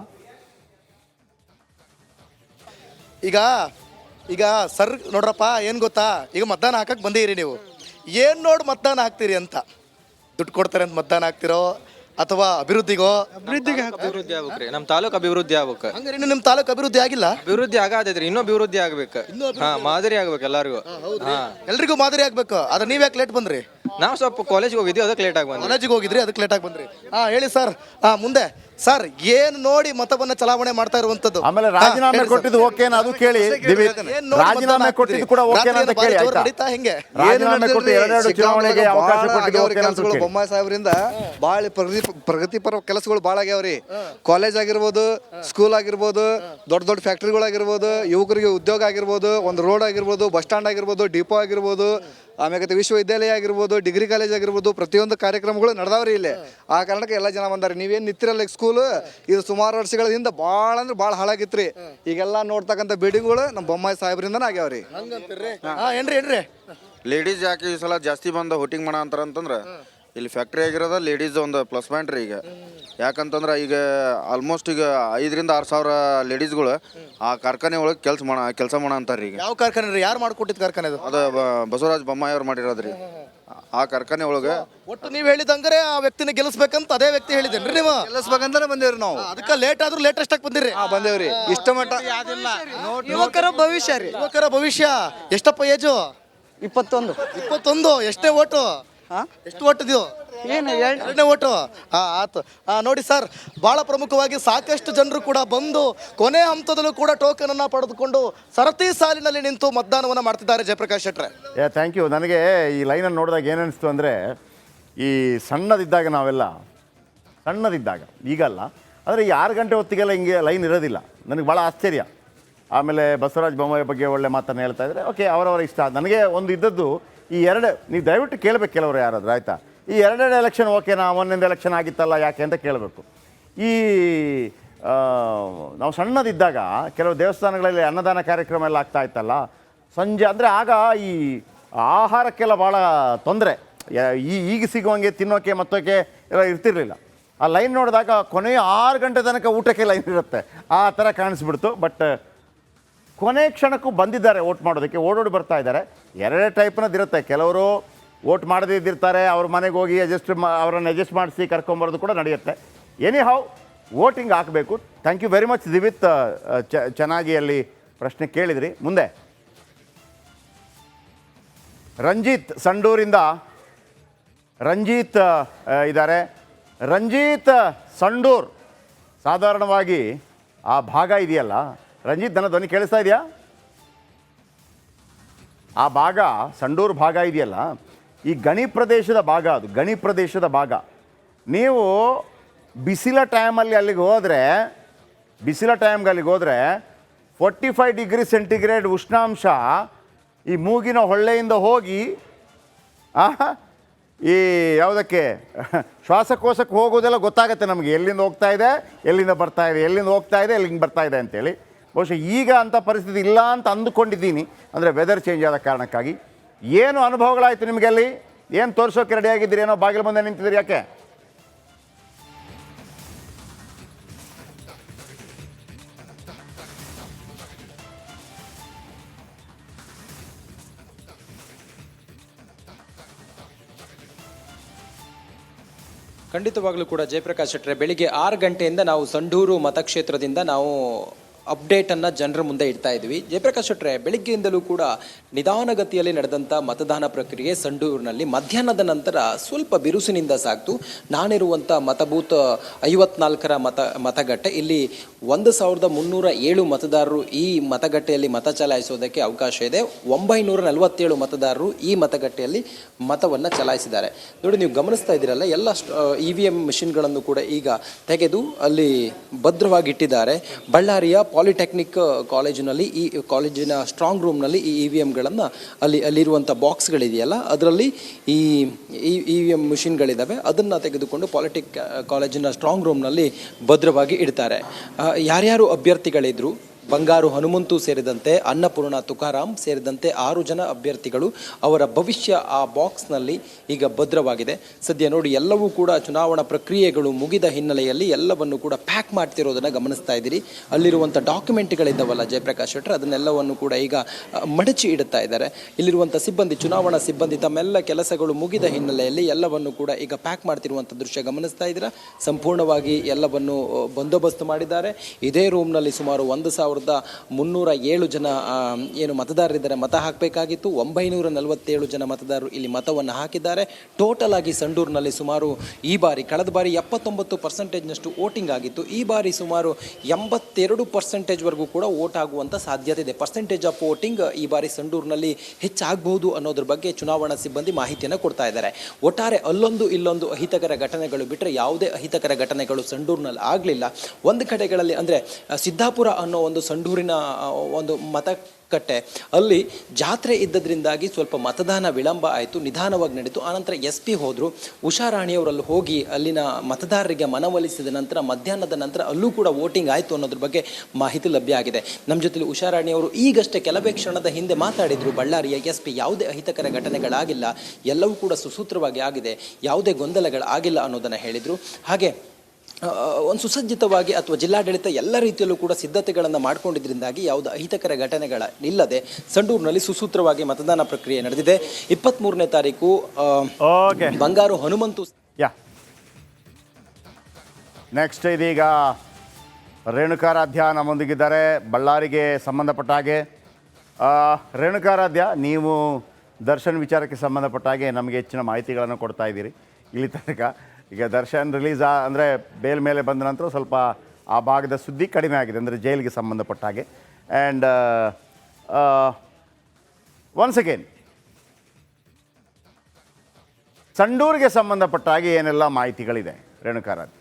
ಈಗ ಸರ್ ನೋಡ್ರಪ್ಪ, ಏನು ಗೊತ್ತಾ, ಈಗ ಮತದಾನ ಹಾಕಕ್ಕೆ ಬಂದಿರಿ ನೀವು. ಏನು ನೋಡಿ ಮತದಾನ ಹಾಕ್ತೀರಿ ಅಂತ? ದುಡ್ಡು ಕೊಡ್ತಾರೆ ಅಂತ ಮತದಾನ ಹಾಕ್ತಿರೋ ಅಥವಾ ಅಭಿವೃದ್ಧಿಗೋ? ಅಭಿವೃದ್ಧಿ ಆಗ್ಬೇಕ್ರಿ. ನಮ್ಮ ತಾಲೂಕು ಅಭಿವೃದ್ಧಿ ಆಗ್ಬೇಕು. ಹಂಗಾರೆ ಇನ್ನು ನಿಮ್ಮ ತಾಲೂಕು ಅಭಿವೃದ್ಧಿ ಆಗಿಲ್ಲ? ಅಭಿವೃದ್ಧಿ ಆಗತೈತ್ರಿ, ಇನ್ನೂ ಅಭಿವೃದ್ಧಿ ಆಗ್ಬೇಕು. ಮಾದರಿ ಆಗ್ಬೇಕು ಎಲ್ಲರಿಗೂ. ಎಲ್ರಿಗೂ ಮಾದರಿ ಆಗ್ಬೇಕು. ಆದ್ರೆ ನೀವ್ ಯಾಕೆ ಲೇಟ್ ಬಂದ್ರಿ? ನಾವು ಸ್ವಲ್ಪ ಕಾಲೇಜ್ಗೆ ಹೋಗಿದ್ವಿ, ಅದಕ್ಕೆ ಲೇಟ್ ಆಗಿ ಬಂದ್ವಿ. ಕಾಲೇಜಿಗೆ ಹೋಗಿದ್ರಿ, ಅದಕ್ಕೆ ಲೇಟ್ ಆಗಿ ಬಂದ್ರಿ. ಹೇಳಿ ಸರ್. ಮುಂದೆ ಸರ್, ಏನ್ ನೋಡಿ ಮತವನ್ನ ಚಲಾವಣೆ ಮಾಡ್ತಾ ಇರುವಂತದ್ದು? ಆಮೇಲೆ ರಾಜೀನಾಮೆ ಕೊಟ್ಟಿದ್ದು ಓಕೆನಾ ಅದು ಕೇಳಿ. ರಾಜೀನಾಮೆ ಕೊಟ್ಟಿದ್ದು ಕೂಡ ಓಕೆನಾ ಅಂತ ಕೇಳಿ. ಆಯ್ತಾ? ಹೆಂಗೆ ರಾಜೀನಾಮೆ ಕೊಟ್ಟು ಎರಡೆರಡು ಚುನಾವಣೆಗೆ ಅವಕಾಶ ಕೊಟ್ಟಿದ್ದು ಓಕೆನಾ ಅಂತ ಕೇಳಿ. ಬೊಮ್ಮಾಯಿ ಸಾಹೇಬರಿಂದ ಭಾಳ ಪ್ರಗತಿಪರ ಕೆಲಸಗಳು ಭಾಳ ಆಗ್ಯಾವ್ರಿ. ಕಾಲೇಜ್ ಆಗಿರ್ಬೋದು, ಸ್ಕೂಲ್ ಆಗಿರ್ಬೋದು, ದೊಡ್ಡ ಫ್ಯಾಕ್ಟ್ರಿಗಳಾಗಿರ್ಬೋದು, ಯುವಕರಿಗೆ ಉದ್ಯೋಗ ಆಗಿರ್ಬೋದು, ಒಂದು ರೋಡ್ ಆಗಿರ್ಬೋದು, ಬಸ್ ಸ್ಟ್ಯಾಂಡ್ ಆಗಿರ್ಬೋದು, ಡಿಪೋ ಆಗಿರ್ಬೋದು, ಆಮೇಲೆ ವಿಶ್ವವಿದ್ಯಾಲಯ ಆಗಿರ್ಬೋದು, ಡಿಗ್ರಿ ಕಾಲೇಜ್ ಆಗಿರ್ಬೋದು, ಪ್ರತಿಯೊಂದು ಕಾರ್ಯಕ್ರಮಗಳು ನಡೆದವ್ರಿ ಇಲ್ಲಿ. ಆ ಕಾರಣಕ್ಕೆ ಎಲ್ಲ ಜನ ಬಂದಾರೆ. ನೀವೇನು ನಿಂತಿರಲ್ಲ ಸ್ಕೂಲ್, ಇದು ಸುಮಾರು ವರ್ಷಗಳ ಹಿಂದೆ ಭಾಳ ಅಂದ್ರೆ ಭಾಳ ಹಾಳಾಗಿತ್ರಿ. ಈಗೆಲ್ಲ ನೋಡ್ತಕ್ಕಂಥ ಬಿಲ್ಡಿಂಗ್ಗಳು ನಮ್ಮ ಬೊಮ್ಮಾಯಿ ಸಾಹೇಬ್ರಿಂದನೇ ಆಗ್ಯಾವ್ರಿ. ಏನ್ರಿ ಲೇಡೀಸ್ ಯಾಕೆ ಈ ಸಲ ಜಾಸ್ತಿ ಬಂದ ವೋಟಿಂಗ್ ಮಾಡೋ ಅಂತಂದ್ರೆ ಇಲ್ಲಿ ಫ್ಯಾಕ್ಟ್ರಿ ಆಗಿರೋದ ಲೇಡೀಸ್ ಒಂದು ಪ್ಲಸ್ ಪಾಯಿಂಟ್ ರೀ. ಈಗ ಯಾಕಂತಂದ್ರೆ ಈಗ ಆಲ್ಮೋಸ್ಟ್ ಈಗ 5,000-6,000 ಲೇಡೀಸ್ಗಳು ಆ ಕಾರ್ಖಾನೆ ಒಳಗೆ ಕೆಲಸ ಮಾಡೋ ಅಂತಾರೆ ಈಗ. ಯಾವ ಕಾರ್ಖಾನೆ ರೀ? ಯಾರು ಮಾಡ್ಕೊಟ್ಟಿದ್ ಕಾರ್ಖಾನೆ ಅದು? ಅದು ಬಸವರಾಜ ಬೊಮ್ಮಾಯಿ ಅವ್ರು ಮಾಡಿರೋದ್ರಿ. ಆ ಕಾರ್ಖಾನೆ ಒಳಗೆ ಒಟ್ಟು ನೀವು ಹೇಳಿದಂಗ್ರೆ ಆ ವ್ಯಕ್ತಿನ ಗೆಲ್ಲಿಸ್ಬೇಕಂತ ಅದೇ ವ್ಯಕ್ತಿ ಹೇಳಿದೇನ್ರಿ ನೀವು? ಗೆಲ್ಲಿಸ್ಬೇಕಂತಾನೆ ಬಂದೇವ್ರಿ ನಾವು. ಅದಕ್ಕೆ ಲೇಟ್ ಆದ್ರೂ ಲೇಟೆಸ್ಟ್ ಆಗಿ ಬಂದಿರಿ. ಬಂದೇವ್ರಿ. ಇಷ್ಟ ಮಟ್ಟ ಯುವಕರ ಭವಿಷ್ಯ ರೀ. ಯುವಕರ ಭವಿಷ್ಯ. ಎಷ್ಟಪ್ಪ ಏಜು? 21. ಎಷ್ಟೇ ಓಟು? ಎಷ್ಟು ಓಟಿದ್ಯೋ? ಏನು 2ನೇ ಓಟು. ಆತು. ನೋಡಿ ಸರ್, ಬಹಳ ಪ್ರಮುಖವಾಗಿ ಸಾಕಷ್ಟು ಜನರು ಕೂಡ ಬಂದು ಕೊನೆ ಹಂತದಲ್ಲೂ ಕೂಡ ಟೋಕನ್ ಅನ್ನ ಪಡೆದುಕೊಂಡು ಸರತಿ ಸಾಲಿನಲ್ಲಿ ನಿಂತು ಮತದಾನವನ್ನು ಮಾಡ್ತಿದ್ದಾರೆ. Jayaprakash Shetre, thank you. ನನಗೆ ಈ ಲೈನನ್ನು ನೋಡಿದಾಗ ಏನನ್ನಿಸ್ತು ಅಂದರೆ, ಈ ಸಣ್ಣದಿದ್ದಾಗ ಈಗಲ್ಲ, ಆದರೆ ಈ 6 ಗಂಟೆ ಹೊತ್ತಿಗೆಲ್ಲ ಹಿಂಗೆ ಲೈನ್ ಇರೋದಿಲ್ಲ. ನನಗೆ ಭಾಳ ಆಶ್ಚರ್ಯ. ಆಮೇಲೆ ಬಸವರಾಜ ಬೊಮ್ಮಾಯಿ ಬಗ್ಗೆ ಒಳ್ಳೆ ಮಾತನ್ನು ಹೇಳ್ತಾ ಇದ್ದಾರೆ. ಓಕೆ, ಅವರವರ ಇಷ್ಟ. ನನಗೆ ಒಂದು ಇದ್ದದ್ದು ಈ 2, ನೀವು ದಯವಿಟ್ಟು ಕೇಳಬೇಕು ಕೆಲವರು ಯಾರಾದರೂ, ಆಯಿತಾ? ಈ ಎರಡೆರಡು ಎಲೆಕ್ಷನ್ ಓಕೆನಾ, ಒಂದೊಂದು ಎಲೆಕ್ಷನ್ ಆಗಿತ್ತಲ್ಲ ಯಾಕೆ ಅಂತ ಕೇಳಬೇಕು. ಈ ನಾವು ಸಣ್ಣದಿದ್ದಾಗ ಕೆಲವು ದೇವಸ್ಥಾನಗಳಲ್ಲಿ ಅನ್ನದಾನ ಕಾರ್ಯಕ್ರಮ ಎಲ್ಲ ಆಗ್ತಾ ಇತ್ತಲ್ಲ, ಸಂಜೆ ಅಂದರೆ ಆಗ ಈ ಆಹಾರಕ್ಕೆಲ್ಲ ಭಾಳ ತೊಂದರೆ, ಈಗ ಸಿಗುವಂಗೆ ತಿನ್ನೋಕ್ಕೆ ಮತ್ತೋಕೆ ಎಲ್ಲ ಇರ್ತಿರ್ಲಿಲ್ಲ. ಆ ಲೈನ್ ನೋಡಿದಾಗ ಕೊನೆಯ 6 ಗಂಟೆ ತನಕ ಊಟಕ್ಕೆ ಲೈನ್ ಇರುತ್ತೆ, ಆ ಥರ ಕಾಣಿಸ್ಬಿಡ್ತು. ಬಟ್ ಕೊನೆ ಕ್ಷಣಕ್ಕೂ ಬಂದಿದ್ದಾರೆ ಓಟ್ ಮಾಡೋದಕ್ಕೆ, ಓಡೋಡಿ ಬರ್ತಾ ಇದ್ದಾರೆ. ಎರಡೇ ಟೈಪ್ನದ್ದು ಇರುತ್ತೆ. ಕೆಲವರು ಓಟ್ ಮಾಡದೇ ಇದ್ದಿರ್ತಾರೆ, ಅವ್ರ ಮನೆಗೆ ಹೋಗಿ ಅವರನ್ನು ಅಡ್ಜಸ್ಟ್ ಮಾಡಿಸಿ ಕರ್ಕೊಂಬರೋದು ಕೂಡ ನಡೆಯುತ್ತೆ. ಎನಿ ಹೌ ವೋಟಿಂಗ್ ಹಾಕಬೇಕು. ಥ್ಯಾಂಕ್ ಯು ವೆರಿ ಮಚ್ ದಿವಿತ್, ಚೆನ್ನಾಗಿ ಅಲ್ಲಿ ಪ್ರಶ್ನೆ ಕೇಳಿದ್ರಿ. ಮುಂದೆ ರಂಜಿತ್ ಸಂಡೂರಿಂದ ಇದ್ದಾರೆ. ರಂಜಿತ್, ಸಂಡೂರ್ ಸಾಧಾರಣವಾಗಿ ಆ ಭಾಗ ಇದೆಯಲ್ಲ, ರಂಜಿತ್ ನನ್ನ ಧ್ವನಿ ಕೇಳಿಸ್ತಾ ಇದೆಯಾ? ಆ ಭಾಗ ಸಂಡೂರು ಭಾಗ ಇದೆಯಲ್ಲ, ಈ ಗಣಿ ಪ್ರದೇಶದ ಭಾಗ, ಅದು ಗಣಿ ಪ್ರದೇಶದ ಭಾಗ. ನೀವು ಬಿಸಿಲ ಟೈಮಲ್ಲಿ ಅಲ್ಲಿಗೆ ಹೋದರೆ 45 ಡಿಗ್ರಿ ಸೆಂಟಿಗ್ರೇಡ್ ಉಷ್ಣಾಂಶ ಈ ಮೂಗಿನ ಹೊಳ್ಳೆಯಿಂದ ಹೋಗಿ ಈ ಯಾವುದಕ್ಕೆ ಶ್ವಾಸಕೋಶಕ್ಕೆ ಹೋಗೋದೆಲ್ಲ ಗೊತ್ತಾಗುತ್ತೆ ನಮಗೆ, ಎಲ್ಲಿಂದ ಹೋಗ್ತಾ ಇದೆ, ಎಲ್ಲಿಂದ ಬರ್ತಾ ಇದೆ, ಎಲ್ಲಿಂದ ಹೋಗ್ತಾ ಇದೆ, ಎಲ್ಲಿಂದ ಬರ್ತಾ ಇದೆ ಅಂತೇಳಿ. ಬಹುಶಃ ಈಗ ಅಂಥ ಪರಿಸ್ಥಿತಿ ಇಲ್ಲ ಅಂತ ಅಂದುಕೊಂಡಿದ್ದೀನಿ, ಅಂದರೆ ವೆದರ್ ಚೇಂಜ್ ಆದ ಕಾರಣಕ್ಕಾಗಿ. ಏನು ಅನುಭವಗಳಾಯಿತು ನಿಮಗೆ ಅಲ್ಲಿ? ಏನು ತೋರಿಸೋಕೆ ರೆಡಿಯಾಗಿದ್ದೀರಿ? ಏನೋ ಬಾಗಿಲು ಮುಂದೆ ನಿಂತಿದ್ದೀರಿ, ಯಾಕೆ? ಖಂಡಿತವಾಗ್ಲೂ ಕೂಡ ಜಯಪ್ರಕಾಶ್ ಶೆಟ್ಟರೆ, ಬೆಳಿಗ್ಗೆ 6 ಗಂಟೆಯಿಂದ ನಾವು ಸಂಡೂರು ಮತಕ್ಷೇತ್ರದಿಂದ ನಾವು ಅಪ್ಡೇಟನ್ನು ಜನರ ಮುಂದೆ ಇಡ್ತಾ ಇದ್ವಿ. ಜಯಪ್ರಕಾಶ್ ಶೆಟ್ಟರೆ, ಬೆಳಿಗ್ಗೆಯಿಂದಲೂ ಕೂಡ ನಿಧಾನಗತಿಯಲ್ಲಿ ನಡೆದಂಥ ಮತದಾನ ಪ್ರಕ್ರಿಯೆ ಸಂಡೂರಿನಲ್ಲಿ ಮಧ್ಯಾಹ್ನದ ನಂತರ ಸ್ವಲ್ಪ ಬಿರುಸಿನಿಂದ ಸಾಗ್ತು. ನಾನಿರುವಂಥ ಮತಬೂತ್ 54ರ ಮತಗಟ್ಟೆ, ಇಲ್ಲಿ 1307 ಮತದಾರರು ಈ ಮತಗಟ್ಟೆಯಲ್ಲಿ ಮತ ಚಲಾಯಿಸೋದಕ್ಕೆ ಅವಕಾಶ ಇದೆ. 947 ಮತದಾರರು ಈ ಮತಗಟ್ಟೆಯಲ್ಲಿ ಮತವನ್ನು ಚಲಾಯಿಸಿದ್ದಾರೆ. ನೋಡಿ, ನೀವು ಗಮನಿಸ್ತಾ ಇದ್ದೀರಲ್ಲ, ಎಲ್ಲ EVM ಮಿಷಿನ್ಗಳನ್ನು ಕೂಡ ಈಗ ತೆಗೆದು ಅಲ್ಲಿ ಭದ್ರವಾಗಿಟ್ಟಿದ್ದಾರೆ. ಬಳ್ಳಾರಿಯ ಪಾಲಿಟೆಕ್ನಿಕ್ ಕಾಲೇಜಿನಲ್ಲಿ, ಈ ಕಾಲೇಜಿನ ಸ್ಟ್ರಾಂಗ್ ರೂಮ್ನಲ್ಲಿ ಈ EVMಗಳನ್ನು ಅಲ್ಲಿರುವಂಥ ಬಾಕ್ಸ್ಗಳಿದೆಯಲ್ಲ, ಅದರಲ್ಲಿ ಈ EVM ಮಿಷಿನ್ಗಳಿದ್ದಾವೆ. ಅದನ್ನು ತೆಗೆದುಕೊಂಡು ಕಾಲೇಜಿನ ಸ್ಟ್ರಾಂಗ್ ರೂಮ್ನಲ್ಲಿ ಭದ್ರವಾಗಿ ಇಡ್ತಾರೆ. ಯಾರ್ಯಾರು ಅಭ್ಯರ್ಥಿಗಳಿದ್ರು, ಬಂಗಾರು ಹನುಮಂತು ಸೇರಿದಂತೆ ಅನ್ನಪೂರ್ಣ ತುಕಾರಾಮ್ ಸೇರಿದಂತೆ 6 ಜನ ಅಭ್ಯರ್ಥಿಗಳು, ಅವರ ಭವಿಷ್ಯ ಆ ಬಾಕ್ಸ್ನಲ್ಲಿ ಈಗ ಭದ್ರವಾಗಿದೆ. ಸದ್ಯ ನೋಡಿ, ಎಲ್ಲವೂ ಕೂಡ ಚುನಾವಣಾ ಪ್ರಕ್ರಿಯೆಗಳು ಮುಗಿದ ಹಿನ್ನೆಲೆಯಲ್ಲಿ ಎಲ್ಲವನ್ನು ಕೂಡ ಪ್ಯಾಕ್ ಮಾಡ್ತಿರೋದನ್ನು ಗಮನಿಸ್ತಾ ಇದ್ದೀರಿ. ಅಲ್ಲಿರುವಂಥ ಡಾಕ್ಯುಮೆಂಟ್ಗಳಿದ್ದಾವಲ್ಲ ಜಯಪ್ರಕಾಶ್ ಶೆಟ್ಟರ್, ಅದನ್ನೆಲ್ಲವನ್ನು ಕೂಡ ಈಗ ಮಡಚಿ ಇಡುತ್ತಾ ಇದ್ದಾರೆ. ಇಲ್ಲಿರುವಂಥ ಸಿಬ್ಬಂದಿ, ಚುನಾವಣಾ ಸಿಬ್ಬಂದಿ ತಮ್ಮೆಲ್ಲ ಕೆಲಸಗಳು ಮುಗಿದ ಹಿನ್ನೆಲೆಯಲ್ಲಿ ಎಲ್ಲವನ್ನು ಕೂಡ ಈಗ ಪ್ಯಾಕ್ ಮಾಡ್ತಿರುವಂಥ ದೃಶ್ಯ ಗಮನಿಸ್ತಾ ಇದ್ದೀರಾ. ಸಂಪೂರ್ಣವಾಗಿ ಎಲ್ಲವನ್ನು ಬಂದೋಬಸ್ತ್ ಮಾಡಿದ್ದಾರೆ. ಇದೇ ರೂಮ್ನಲ್ಲಿ ಸುಮಾರು 1307 ಜನ ಏನು ಮತದಾರರಿದ್ದಾರೆ, ಮತ ಹಾಕಬೇಕಾಗಿತ್ತು. 947 ಜನ ಮತದಾರರು ಇಲ್ಲಿ ಮತವನ್ನು ಹಾಕಿದ್ದಾರೆ. ಟೋಟಲ್ ಆಗಿ ಸಂಡೂರಿನಲ್ಲಿ ಸುಮಾರು ಈ ಬಾರಿ, ಕಳೆದ ಬಾರಿ 79% ವೋಟಿಂಗ್ ಆಗಿತ್ತು. ಈ ಬಾರಿ ಸುಮಾರು 82%ವರೆಗೂ ಕೂಡ ವೋಟ್ ಆಗುವಂಥ ಸಾಧ್ಯತೆ ಇದೆ. ಪರ್ಸೆಂಟೇಜ್ ಆಫ್ ವೋಟಿಂಗ್ ಈ ಬಾರಿ ಸಂಡೂರಿನಲ್ಲಿ ಹೆಚ್ಚಾಗಬಹುದು ಅನ್ನೋದ್ರ ಬಗ್ಗೆ ಚುನಾವಣಾ ಸಿಬ್ಬಂದಿ ಮಾಹಿತಿಯನ್ನು ಕೊಡ್ತಾ ಇದ್ದಾರೆ. ಒಟ್ಟಾರೆ ಅಲ್ಲೊಂದು ಇಲ್ಲೊಂದು ಅಹಿತಕರ ಘಟನೆಗಳು ಬಿಟ್ಟರೆ ಯಾವುದೇ ಅಹಿತಕರ ಘಟನೆಗಳು ಸಂಡೂರಿನಲ್ಲಿ ಆಗಲಿಲ್ಲ. ಒಂದು ಕಡೆಗಳಲ್ಲಿ ಅಂದರೆ ಸಿದ್ದಾಪುರ ಅನ್ನೋ ಒಂದು ಸಂಡೂರಿನ ಒಂದು ಮತಗಟ್ಟೆ, ಅಲ್ಲಿ ಜಾತ್ರೆ ಇದ್ದದ್ರಿಂದಾಗಿ ಸ್ವಲ್ಪ ಮತದಾನ ವಿಳಂಬ ಆಯಿತು, ನಿಧಾನವಾಗಿ ನಡೀತು. ಆನಂತರ SP ಹೋದರು, ಉಷಾರಾಣಿಯವರಲ್ಲಿ ಹೋಗಿ ಅಲ್ಲಿನ ಮತದಾರರಿಗೆ ಮನವೊಲಿಸಿದ ನಂತರ ಮಧ್ಯಾಹ್ನದ ನಂತರ ಅಲ್ಲೂ ಕೂಡ ವೋಟಿಂಗ್ ಆಯಿತು ಅನ್ನೋದ್ರ ಬಗ್ಗೆ ಮಾಹಿತಿ ಲಭ್ಯ ಆಗಿದೆ. ನಮ್ಮ ಜೊತೆಲಿ ಉಷಾರಾಣಿಯವರು ಈಗಷ್ಟೇ ಕೆಲವೇ ಕ್ಷಣದ ಹಿಂದೆ ಮಾತಾಡಿದರು. ಬಳ್ಳಾರಿಯ SP ಯಾವುದೇ ಅಹಿತಕರ ಘಟನೆಗಳಾಗಿಲ್ಲ, ಎಲ್ಲವೂ ಕೂಡ ಸುಸೂತ್ರವಾಗಿ ಆಗಿದೆ, ಯಾವುದೇ ಗೊಂದಲಗಳಾಗಿಲ್ಲ ಅನ್ನೋದನ್ನು ಹೇಳಿದರು. ಹಾಗೆ ಒಂದು ಸುಸಜ್ಜಿತವಾಗಿ ಅಥವಾ ಜಿಲ್ಲಾಡಳಿತ ಎಲ್ಲ ರೀತಿಯಲ್ಲೂ ಕೂಡ ಸಿದ್ಧತೆಗಳನ್ನು ಮಾಡಿಕೊಂಡಿದ್ದರಿಂದಾಗಿ ಯಾವುದೇ ಅಹಿತಕರ ಘಟನೆಗಳಿಲ್ಲದೆ ಸಂಡೂರಿನಲ್ಲಿ ಸುಸೂತ್ರವಾಗಿ ಮತದಾನ ಪ್ರಕ್ರಿಯೆ ನಡೆದಿದೆ. 23ನೇ ತಾರೀಕು ಬಂಗಾರು ಹನುಮಂತು. ನೆಕ್ಸ್ಟ್ ಇದೀಗ ರೇಣುಕಾರಾಧ್ಯ ನಮ್ಮೊಂದಿಗಿದ್ದಾರೆ, ಬಳ್ಳಾರಿಗೆ ಸಂಬಂಧಪಟ್ಟ ಹಾಗೆ. ರೇಣುಕಾರಾಧ್ಯ, ನೀವು ದರ್ಶನ್ ವಿಚಾರಕ್ಕೆ ಸಂಬಂಧಪಟ್ಟ ಹಾಗೆ ನಮಗೆ ಹೆಚ್ಚಿನ ಮಾಹಿತಿಗಳನ್ನು ಕೊಡ್ತಾ ಇದ್ದೀರಿ ಇಲ್ಲಿ ತನಕ. ಈಗ ದರ್ಶನ್ ರಿಲೀಸ್ ಅಂದರೆ ಬೇಲ್ ಮೇಲೆ ಬಂದ ನಂತರ ಸ್ವಲ್ಪ ಆ ಭಾಗದ ಸುದ್ದಿ ಕಡಿಮೆ ಆಗಿದೆ, ಅಂದರೆ ಜೈಲಿಗೆ ಸಂಬಂಧಪಟ್ಟ ಹಾಗೆ. ಆ್ಯಂಡ್ ಒನ್ಸ್ ಅಗೇನ್ ಸಂಡೂರಿಗೆ ಸಂಬಂಧಪಟ್ಟ ಹಾಗೆ ಏನೆಲ್ಲ ಮಾಹಿತಿಗಳಿದೆ ರೇಣುಕಾರಾಧ್ಯ?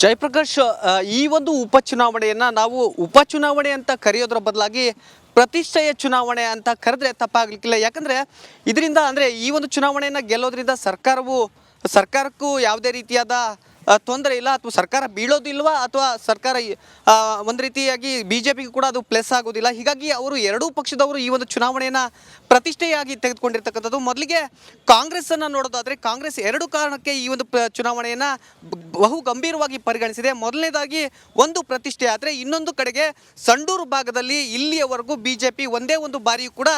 ಜಯಪ್ರಕಾಶ್, ಈ ಒಂದು ಉಪಚುನಾವಣೆಯನ್ನು ನಾವು ಉಪಚುನಾವಣೆ ಅಂತ ಕರೆಯೋದ್ರ ಬದಲಾಗಿ ಪ್ರತಿಷ್ಠೆಯ ಚುನಾವಣೆ ಅಂತ ಕರೆದ್ರೆ ತಪ್ಪಾಗಲಿಕ್ಕಿಲ್ಲ. ಯಾಕಂದರೆ ಇದರಿಂದ ಅಂದರೆ ಈ ಒಂದು ಚುನಾವಣೆಯನ್ನು ಗೆಲ್ಲೋದ್ರಿಂದ ಸರ್ಕಾರಕ್ಕೂ ಯಾವುದೇ ರೀತಿಯಾದ ತೊಂದರೆ ಇಲ್ಲ, ಅಥವಾ ಸರ್ಕಾರ ಬೀಳೋದಿಲ್ವಾ, ಅಥವಾ ಸರ್ಕಾರ ಒಂದು ರೀತಿಯಾಗಿ BJPಗೂ ಕೂಡ ಅದು ಪ್ಲಸ್ ಆಗೋದಿಲ್ಲ. ಹೀಗಾಗಿ ಅವರು ಎರಡೂ ಪಕ್ಷದವರು ಈ ಒಂದು ಚುನಾವಣೆಯನ್ನು ಪ್ರತಿಷ್ಠೆಯಾಗಿ ತೆಗೆದುಕೊಂಡಿರ್ತಕ್ಕಂಥದ್ದು. ಮೊದಲಿಗೆ ಕಾಂಗ್ರೆಸ್ಸನ್ನು ನೋಡೋದಾದರೆ ಕಾಂಗ್ರೆಸ್ ಎರಡು ಕಾರಣಕ್ಕೆ ಈ ಒಂದು ಚುನಾವಣೆಯನ್ನು ಬಹು ಗಂಭೀರವಾಗಿ ಪರಿಗಣಿಸಿದೆ. ಮೊದಲನೇದಾಗಿ ಒಂದು ಪ್ರತಿಷ್ಠೆ ಆದರೆ, ಇನ್ನೊಂದು ಕಡೆಗೆ ಸಂಡೂರು ಭಾಗದಲ್ಲಿ ಇಲ್ಲಿಯವರೆಗೂ BJP ಒಂದೇ ಒಂದು ಬಾರಿಯೂ ಕೂಡ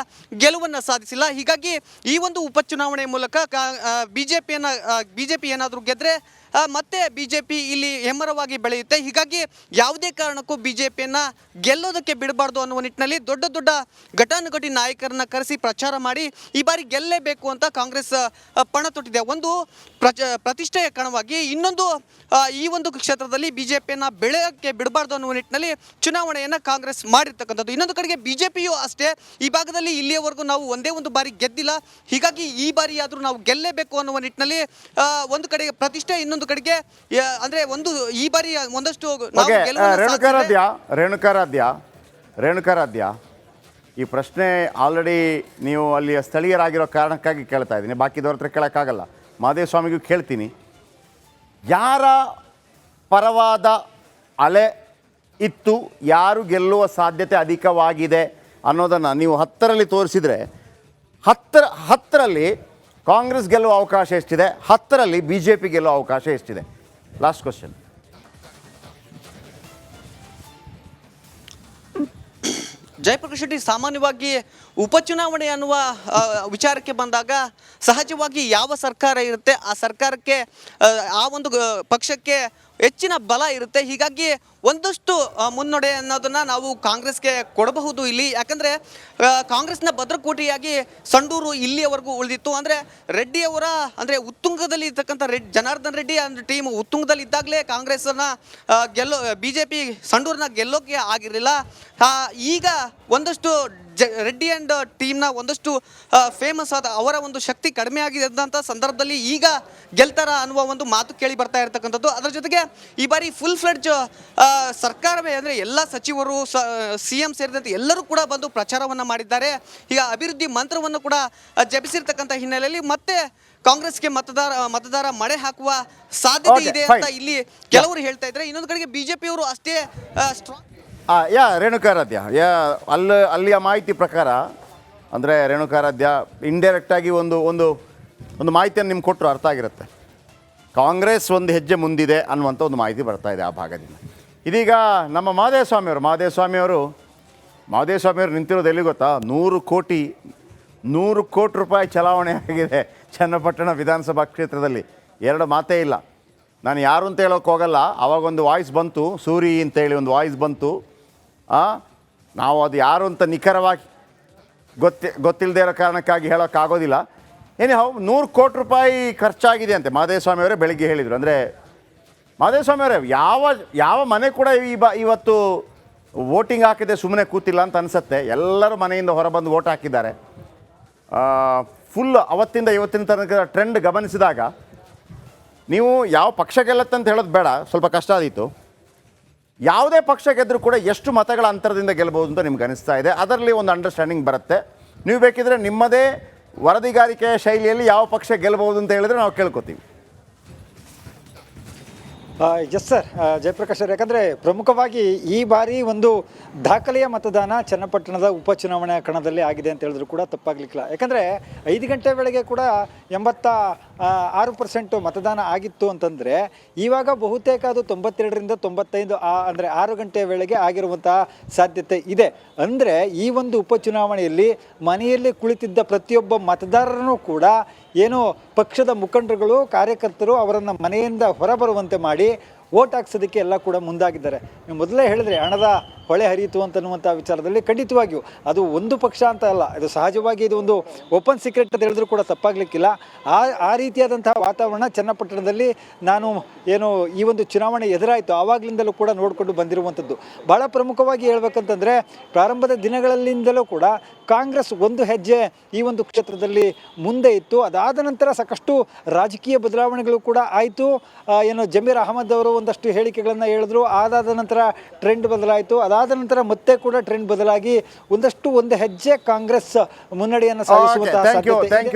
ಗೆಲುವನ್ನು ಸಾಧಿಸಿಲ್ಲ. ಹೀಗಾಗಿ ಈ ಒಂದು ಉಪಚುನಾವಣೆ ಮೂಲಕ BJP ಏನಾದರೂ ಗೆದ್ದರೆ ಮತ್ತೆ BJP ಇಲ್ಲಿ ಹೆಮ್ಮರವಾಗಿ ಬೆಳೆಯುತ್ತೆ. ಹೀಗಾಗಿ ಯಾವುದೇ ಕಾರಣಕ್ಕೂ BJPಯನ್ನು ಗೆಲ್ಲೋದಕ್ಕೆ ಬಿಡಬಾರ್ದು ಅನ್ನುವ ನಿಟ್ಟಿನಲ್ಲಿ ದೊಡ್ಡ ದೊಡ್ಡ ಘಟಾನುಘಟಿ ನಾಯಕರನ್ನ ಕರೆಸಿ ಪ್ರಚಾರ ಮಾಡಿ ಈ ಬಾರಿ ಗೆಲ್ಲೇಬೇಕು ಅಂತ ಕಾಂಗ್ರೆಸ್ ಪಣ ತೊಟ್ಟಿದೆ. ಒಂದು ಪ್ರತಿಷ್ಠೆಯ ಕಣವಾಗಿ, ಇನ್ನೊಂದು ಈ ಒಂದು ಕ್ಷೇತ್ರದಲ್ಲಿ BJPಯನ್ನು ಬೆಳೆಯೋಕ್ಕೆ ಬಿಡಬಾರ್ದು ಅನ್ನುವ ನಿಟ್ಟಿನಲ್ಲಿ ಚುನಾವಣೆಯನ್ನು ಕಾಂಗ್ರೆಸ್ ಮಾಡಿರ್ತಕ್ಕಂಥದ್ದು. ಇನ್ನೊಂದು ಕಡೆಗೆ BJPಯೂ ಅಷ್ಟೇ, ಈ ಭಾಗದಲ್ಲಿ ಇಲ್ಲಿಯವರೆಗೂ ನಾವು ಒಂದೇ ಒಂದು ಬಾರಿ ಗೆದ್ದಿಲ್ಲ, ಹೀಗಾಗಿ ಈ ಬಾರಿ ಆದರೂ ನಾವು ಗೆಲ್ಲೇಬೇಕು ಅನ್ನುವ ನಿಟ್ಟಿನಲ್ಲಿ ಒಂದು ಕಡೆಗೆ ಪ್ರತಿಷ್ಠೆ, ಇನ್ನೊಂದು ಕಡೆಗೆ ಅಂದ್ರೆ ಒಂದು ಈ ಬಾರಿ ಒಂದಷ್ಟು ರೇಣುಕಾರಾಧ್ಯ ಈ ಪ್ರಶ್ನೆ ಆಲ್ರೆಡಿ ನೀವು ಅಲ್ಲಿಯ ಸ್ಥಳೀಯರಾಗಿರೋ ಕಾರಣಕ್ಕಾಗಿ ಕೇಳ್ತಾ ಇದ್ದೀನಿ, ಬಾಕಿದವ್ರ ಹತ್ರ ಕೇಳೋಕ್ಕಾಗಲ್ಲ. ಮಹದೇವಸ್ವಾಮಿಗೂ ಕೇಳ್ತೀನಿ, ಯಾರ ಪರವಾದ ಅಲೆ ಇತ್ತು, ಯಾರು ಗೆಲ್ಲುವ ಸಾಧ್ಯತೆ ಅಧಿಕವಾಗಿದೆ ಅನ್ನೋದನ್ನು ನೀವು 10ರಲ್ಲಿ ತೋರಿಸಿದರೆ 10ರಲ್ಲಿ ಕಾಂಗ್ರೆಸ್ ಗೆಲ್ಲುವ ಅವಕಾಶ ಎಷ್ಟಿದೆ, 10ರಲ್ಲಿ BJP ಗೆಲ್ಲುವ ಅವಕಾಶ ಎಷ್ಟಿದೆ? Last question. ಜಯಪ್ರಕಾಶ್ ಶೆಟ್ಟಿ, ಸಾಮಾನ್ಯವಾಗಿ ಉಪಚುನಾವಣೆ ಅನ್ನುವ ವಿಚಾರಕ್ಕೆ ಬಂದಾಗ ಸಹಜವಾಗಿ ಯಾವ ಸರ್ಕಾರ ಇರುತ್ತೆ ಆ ಸರ್ಕಾರಕ್ಕೆ ಆ ಒಂದು ಪಕ್ಷಕ್ಕೆ ಹೆಚ್ಚಿನ ಬಲ ಇರುತ್ತೆ. ಹೀಗಾಗಿ ಒಂದಷ್ಟು ಮುನ್ನಡೆ ಅನ್ನೋದನ್ನು ನಾವು ಕಾಂಗ್ರೆಸ್ಗೆ ಕೊಡಬಹುದು ಇಲ್ಲಿ. ಯಾಕಂದರೆ ಕಾಂಗ್ರೆಸ್ನ ಭದ್ರಕೋಟೆಯಾಗಿ ಸಂಡೂರು ಇಲ್ಲಿಯವರೆಗೂ ಉಳಿದಿತ್ತು. ಅಂದರೆ ರೆಡ್ಡಿಯವರ ಅಂದರೆ ಉತ್ತುಂಗದಲ್ಲಿ ಇರ್ತಕ್ಕಂಥ ಜನಾರ್ದನ್ ರೆಡ್ಡಿ ಅಂದರೆ ಟೀಮ್ ಉತ್ತುಂಗದಲ್ಲಿ ಇದ್ದಾಗಲೇ ಕಾಂಗ್ರೆಸ್ಸನ್ನು BJP ಸಂಡೂರನ್ನ ಗೆಲ್ಲೋಕ್ಕೆ ಆಗಿರಲಿಲ್ಲ. ಈಗ ಒಂದಷ್ಟು ರೆಡ್ಡಿ ಆ್ಯಂಡ್ ಟೀಮ್ನ ಒಂದಷ್ಟು ಫೇಮಸ್ ಆದ ಅವರ ಒಂದು ಶಕ್ತಿ ಕಡಿಮೆ ಆಗಿದ್ದಂಥ ಸಂದರ್ಭದಲ್ಲಿ ಈಗ ಗೆಲ್ತಾರ ಅನ್ನುವ ಒಂದು ಮಾತು ಕೇಳಿ ಬರ್ತಾ ಇರತಕ್ಕಂಥದ್ದು. ಅದರ ಜೊತೆಗೆ ಈ ಬಾರಿ ಫುಲ್ ಫ್ಲೆಡ್ಜ್ ಸರ್ಕಾರವೇ ಅಂದರೆ ಎಲ್ಲ ಸಚಿವರು CM ಸೇರಿದಂತೆ ಎಲ್ಲರೂ ಕೂಡ ಬಂದು ಪ್ರಚಾರವನ್ನು ಮಾಡಿದ್ದಾರೆ. ಈಗ ಅಭಿವೃದ್ಧಿ ಮಂತ್ರವನ್ನು ಕೂಡ ಜಪಿಸಿರ್ತಕ್ಕಂಥ ಹಿನ್ನೆಲೆಯಲ್ಲಿ ಮತ್ತೆ ಕಾಂಗ್ರೆಸ್ಗೆ ಮತದಾರ ಮಣೆ ಹಾಕುವ ಸಾಧ್ಯತೆ ಇದೆ ಅಂತ ಇಲ್ಲಿ ಕೆಲವರು ಹೇಳ್ತಾ ಇದ್ದಾರೆ. ಇನ್ನೊಂದು ಕಡೆಗೆ BJPಯವರು ಅಷ್ಟೇ ಸ್ಟ್ರಾಂಗ್. ರೇಣುಕಾರಾಧ್ಯ, ಅಲ್ಲಿಯ ಮಾಹಿತಿ ಪ್ರಕಾರ ಅಂದರೆ ರೇಣುಕಾರಾಧ್ಯ ಇಂಡೈರೆಕ್ಟಾಗಿ ಒಂದು ಮಾಹಿತಿಯನ್ನು ನಿಮ್ಗೆ ಕೊಟ್ಟರು ಅರ್ಥ ಆಗಿರುತ್ತೆ. ಕಾಂಗ್ರೆಸ್ ಒಂದು ಹೆಜ್ಜೆ ಮುಂದಿದೆ ಅನ್ನುವಂಥ ಒಂದು ಮಾಹಿತಿ ಬರ್ತಾ ಇದೆ ಆ ಭಾಗದಿಂದ. ಇದೀಗ ನಮ್ಮ ಮಹದೇವಸ್ವಾಮಿಯವರು ನಿಂತಿರೋದು ಎಲ್ಲಿ ಗೊತ್ತಾ? 100 ಕೋಟಿ ರೂಪಾಯಿ ಚಲಾವಣೆ ಆಗಿದೆ ಚನ್ನಪಟ್ಟಣ ವಿಧಾನಸಭಾ ಕ್ಷೇತ್ರದಲ್ಲಿ. ಎರಡು ಮಾತೇ ಇಲ್ಲ. ನಾನು ಯಾರು ಅಂತ ಹೇಳೋಕೆ ಹೋಗಲ್ಲ. ಆವಾಗೊಂದು ವಾಯ್ಸ್ ಬಂತು, ಸೂರಿ ಅಂತೇಳಿ ಒಂದು ವಾಯ್ಸ್ ಬಂತು. ನಾವು ಅದು ಯಾರು ಅಂತ ನಿಖರವಾಗಿ ಗೊತ್ತಿಲ್ಲದೆ ಇರೋ ಕಾರಣಕ್ಕಾಗಿ ಹೇಳೋಕ್ಕಾಗೋದಿಲ್ಲ. ಏನೇ 100 ಕೋಟಿ ರೂಪಾಯಿ ಖರ್ಚಾಗಿದೆ ಅಂತೆ ಮಹದೇವಸ್ವಾಮಿಯವರೇ ಬೆಳಿಗ್ಗೆ ಹೇಳಿದರು. ಅಂದರೆ ಮಹದೇವಸ್ವಾಮಿಯವರೇ, ಯಾವ ಮನೆ ಕೂಡ ಇವತ್ತು ವೋಟಿಂಗ್ ಹಾಕಿದೆ ಸುಮ್ಮನೆ ಕೂತಿಲ್ಲ ಅಂತ ಅನಿಸುತ್ತೆ. ಎಲ್ಲರೂ ಮನೆಯಿಂದ ಹೊರಬಂದು ವೋಟ್ ಹಾಕಿದ್ದಾರೆ. ಫುಲ್ ಅವತ್ತಿಂದ ಇವತ್ತಿನ ತನಕ ಟ್ರೆಂಡ್ ಗಮನಿಸಿದಾಗ ನೀವು ಯಾವ ಪಕ್ಷ ಗೆಲ್ಲತ್ತಂತ ಹೇಳೋದು ಬೇಡ, ಸ್ವಲ್ಪ ಕಷ್ಟ ಆದೀತು. ಯಾವುದೇ ಪಕ್ಷ ಗೆದ್ದರೂ ಕೂಡ ಎಷ್ಟು ಮತಗಳ ಅಂತರದಿಂದ ಗೆಲ್ಲಬಹುದು ಅಂತ ನಿಮ್ಗೆ ಅನಿಸ್ತಾ ಇದೆ? ಅದರಲ್ಲಿ ಒಂದು ಅಂಡರ್ಸ್ಟ್ಯಾಂಡಿಂಗ್ ಬರುತ್ತೆ. ನೀವು ಬೇಕಿದ್ರೆ ನಿಮ್ಮದೇ ವರದಿಗಾರಿಕೆಯ ಶೈಲಿಯಲ್ಲಿ ಯಾವ ಪಕ್ಷ ಗೆಲ್ಲಬಹುದು ಅಂತ ಹೇಳಿದ್ರೆ ನಾವು ಕೇಳ್ಕೊತೀವಿ. ಎಸ್ ಸರ್, ಜಯಪ್ರಕಾಶ್ ಅವರು, ಯಾಕಂದರೆ ಪ್ರಮುಖವಾಗಿ ಈ ಬಾರಿ ಒಂದು ದಾಖಲೆಯ ಮತದಾನ ಚನ್ನಪಟ್ಟಣದ ಉಪಚುನಾವಣಾ ಕಣದಲ್ಲಿ ಆಗಿದೆ ಅಂತ ಹೇಳಿದ್ರು ಕೂಡ ತಪ್ಪಾಗಲಿಕ್ಕಿಲ್ಲ. ಯಾಕಂದರೆ 5 ಗಂಟೆ ವೇಳೆಗೆ ಕೂಡ 86% ಮತದಾನ ಆಗಿತ್ತು ಅಂತಂದರೆ ಇವಾಗ ಬಹುತೇಕ ಅದು 92ರಿಂದ 95 ಅಂದರೆ 6 ಗಂಟೆ ವೇಳೆಗೆ ಆಗಿರುವಂತಹ ಸಾಧ್ಯತೆ ಇದೆ. ಅಂದರೆ ಈ ಒಂದು ಉಪಚುನಾವಣೆಯಲ್ಲಿ ಮನೆಯಲ್ಲಿ ಕುಳಿತಿದ್ದ ಪ್ರತಿಯೊಬ್ಬ ಮತದಾರರೂ ಕೂಡ ಏನು ಪಕ್ಷದ ಮುಖಂಡರುಗಳು ಕಾರ್ಯಕರ್ತರು ಅವರನ್ನು ಮನೆಯಿಂದ ಹೊರಬರುವಂತೆ ಮಾಡಿ ವೋಟ್ ಹಾಕ್ಸೋದಕ್ಕೆ ಎಲ್ಲ ಕೂಡ ಮುಂದಾಗಿದ್ದಾರೆ. ನೀವು ಮೊದಲೇ ಹೇಳಿದ್ರೆ ಹಣದ ಹೊಳೆ ಹರಿಯಿತು ಅಂತನ್ನುವಂಥ ವಿಚಾರದಲ್ಲಿ ಖಂಡಿತವಾಗಿಯೂ ಅದು ಒಂದು ಪಕ್ಷ ಅಂತ ಅಲ್ಲ, ಇದು ಸಹಜವಾಗಿ ಇದು ಒಂದು ಓಪನ್ ಸೀಕ್ರೆಟ್ ಅಂತ ಹೇಳಿದ್ರು ಕೂಡ ತಪ್ಪಾಗಲಿಕ್ಕಿಲ್ಲ. ಆ ರೀತಿಯಾದಂತಹ ವಾತಾವರಣ ಚನ್ನಪಟ್ಟಣದಲ್ಲಿ ನಾನು ಏನು ಈ ಒಂದು ಚುನಾವಣೆ ಎದುರಾಯಿತು ಆವಾಗಲಿಂದಲೂ ಕೂಡ ನೋಡಿಕೊಂಡು ಬಂದಿರುವಂಥದ್ದು. ಭಾಳ ಪ್ರಮುಖವಾಗಿ ಹೇಳ್ಬೇಕಂತಂದರೆ ಪ್ರಾರಂಭದ ದಿನಗಳಲ್ಲಿಂದಲೂ ಕೂಡ ಕಾಂಗ್ರೆಸ್ ಒಂದು ಹೆಜ್ಜೆ ಈ ಒಂದು ಕ್ಷೇತ್ರದಲ್ಲಿ ಮುಂದೆ ಇತ್ತು. ಅದಾದ ನಂತರ ಸಾಕಷ್ಟು ರಾಜಕೀಯ ಬದಲಾವಣೆಗಳು ಕೂಡ ಆಯಿತು. ಏನು ಜಮೀರ್ ಅಹಮದ್ ಅವರು ಒಂದಷ್ಟು ಹೇಳಿಕೆಗಳನ್ನು ಹೇಳಿದ್ರು. ಅದಾದ ನಂತರ ಟ್ರೆಂಡ್ ಬದಲಾಯಿತು. ಅದಾದ ನಂತರ ಮತ್ತೆ ಕೂಡ ಟ್ರೆಂಡ್ ಬದಲಾಗಿ ಒಂದು ಹೆಜ್ಜೆ ಕಾಂಗ್ರೆಸ್ ಮುನ್ನಡೆಯನ್ನು ಸಾಧಿಸುವಂತಹ ಥ್ಯಾಂಕ್ ಯು ಸಾಧ್ಯತೆ ಇದೆ.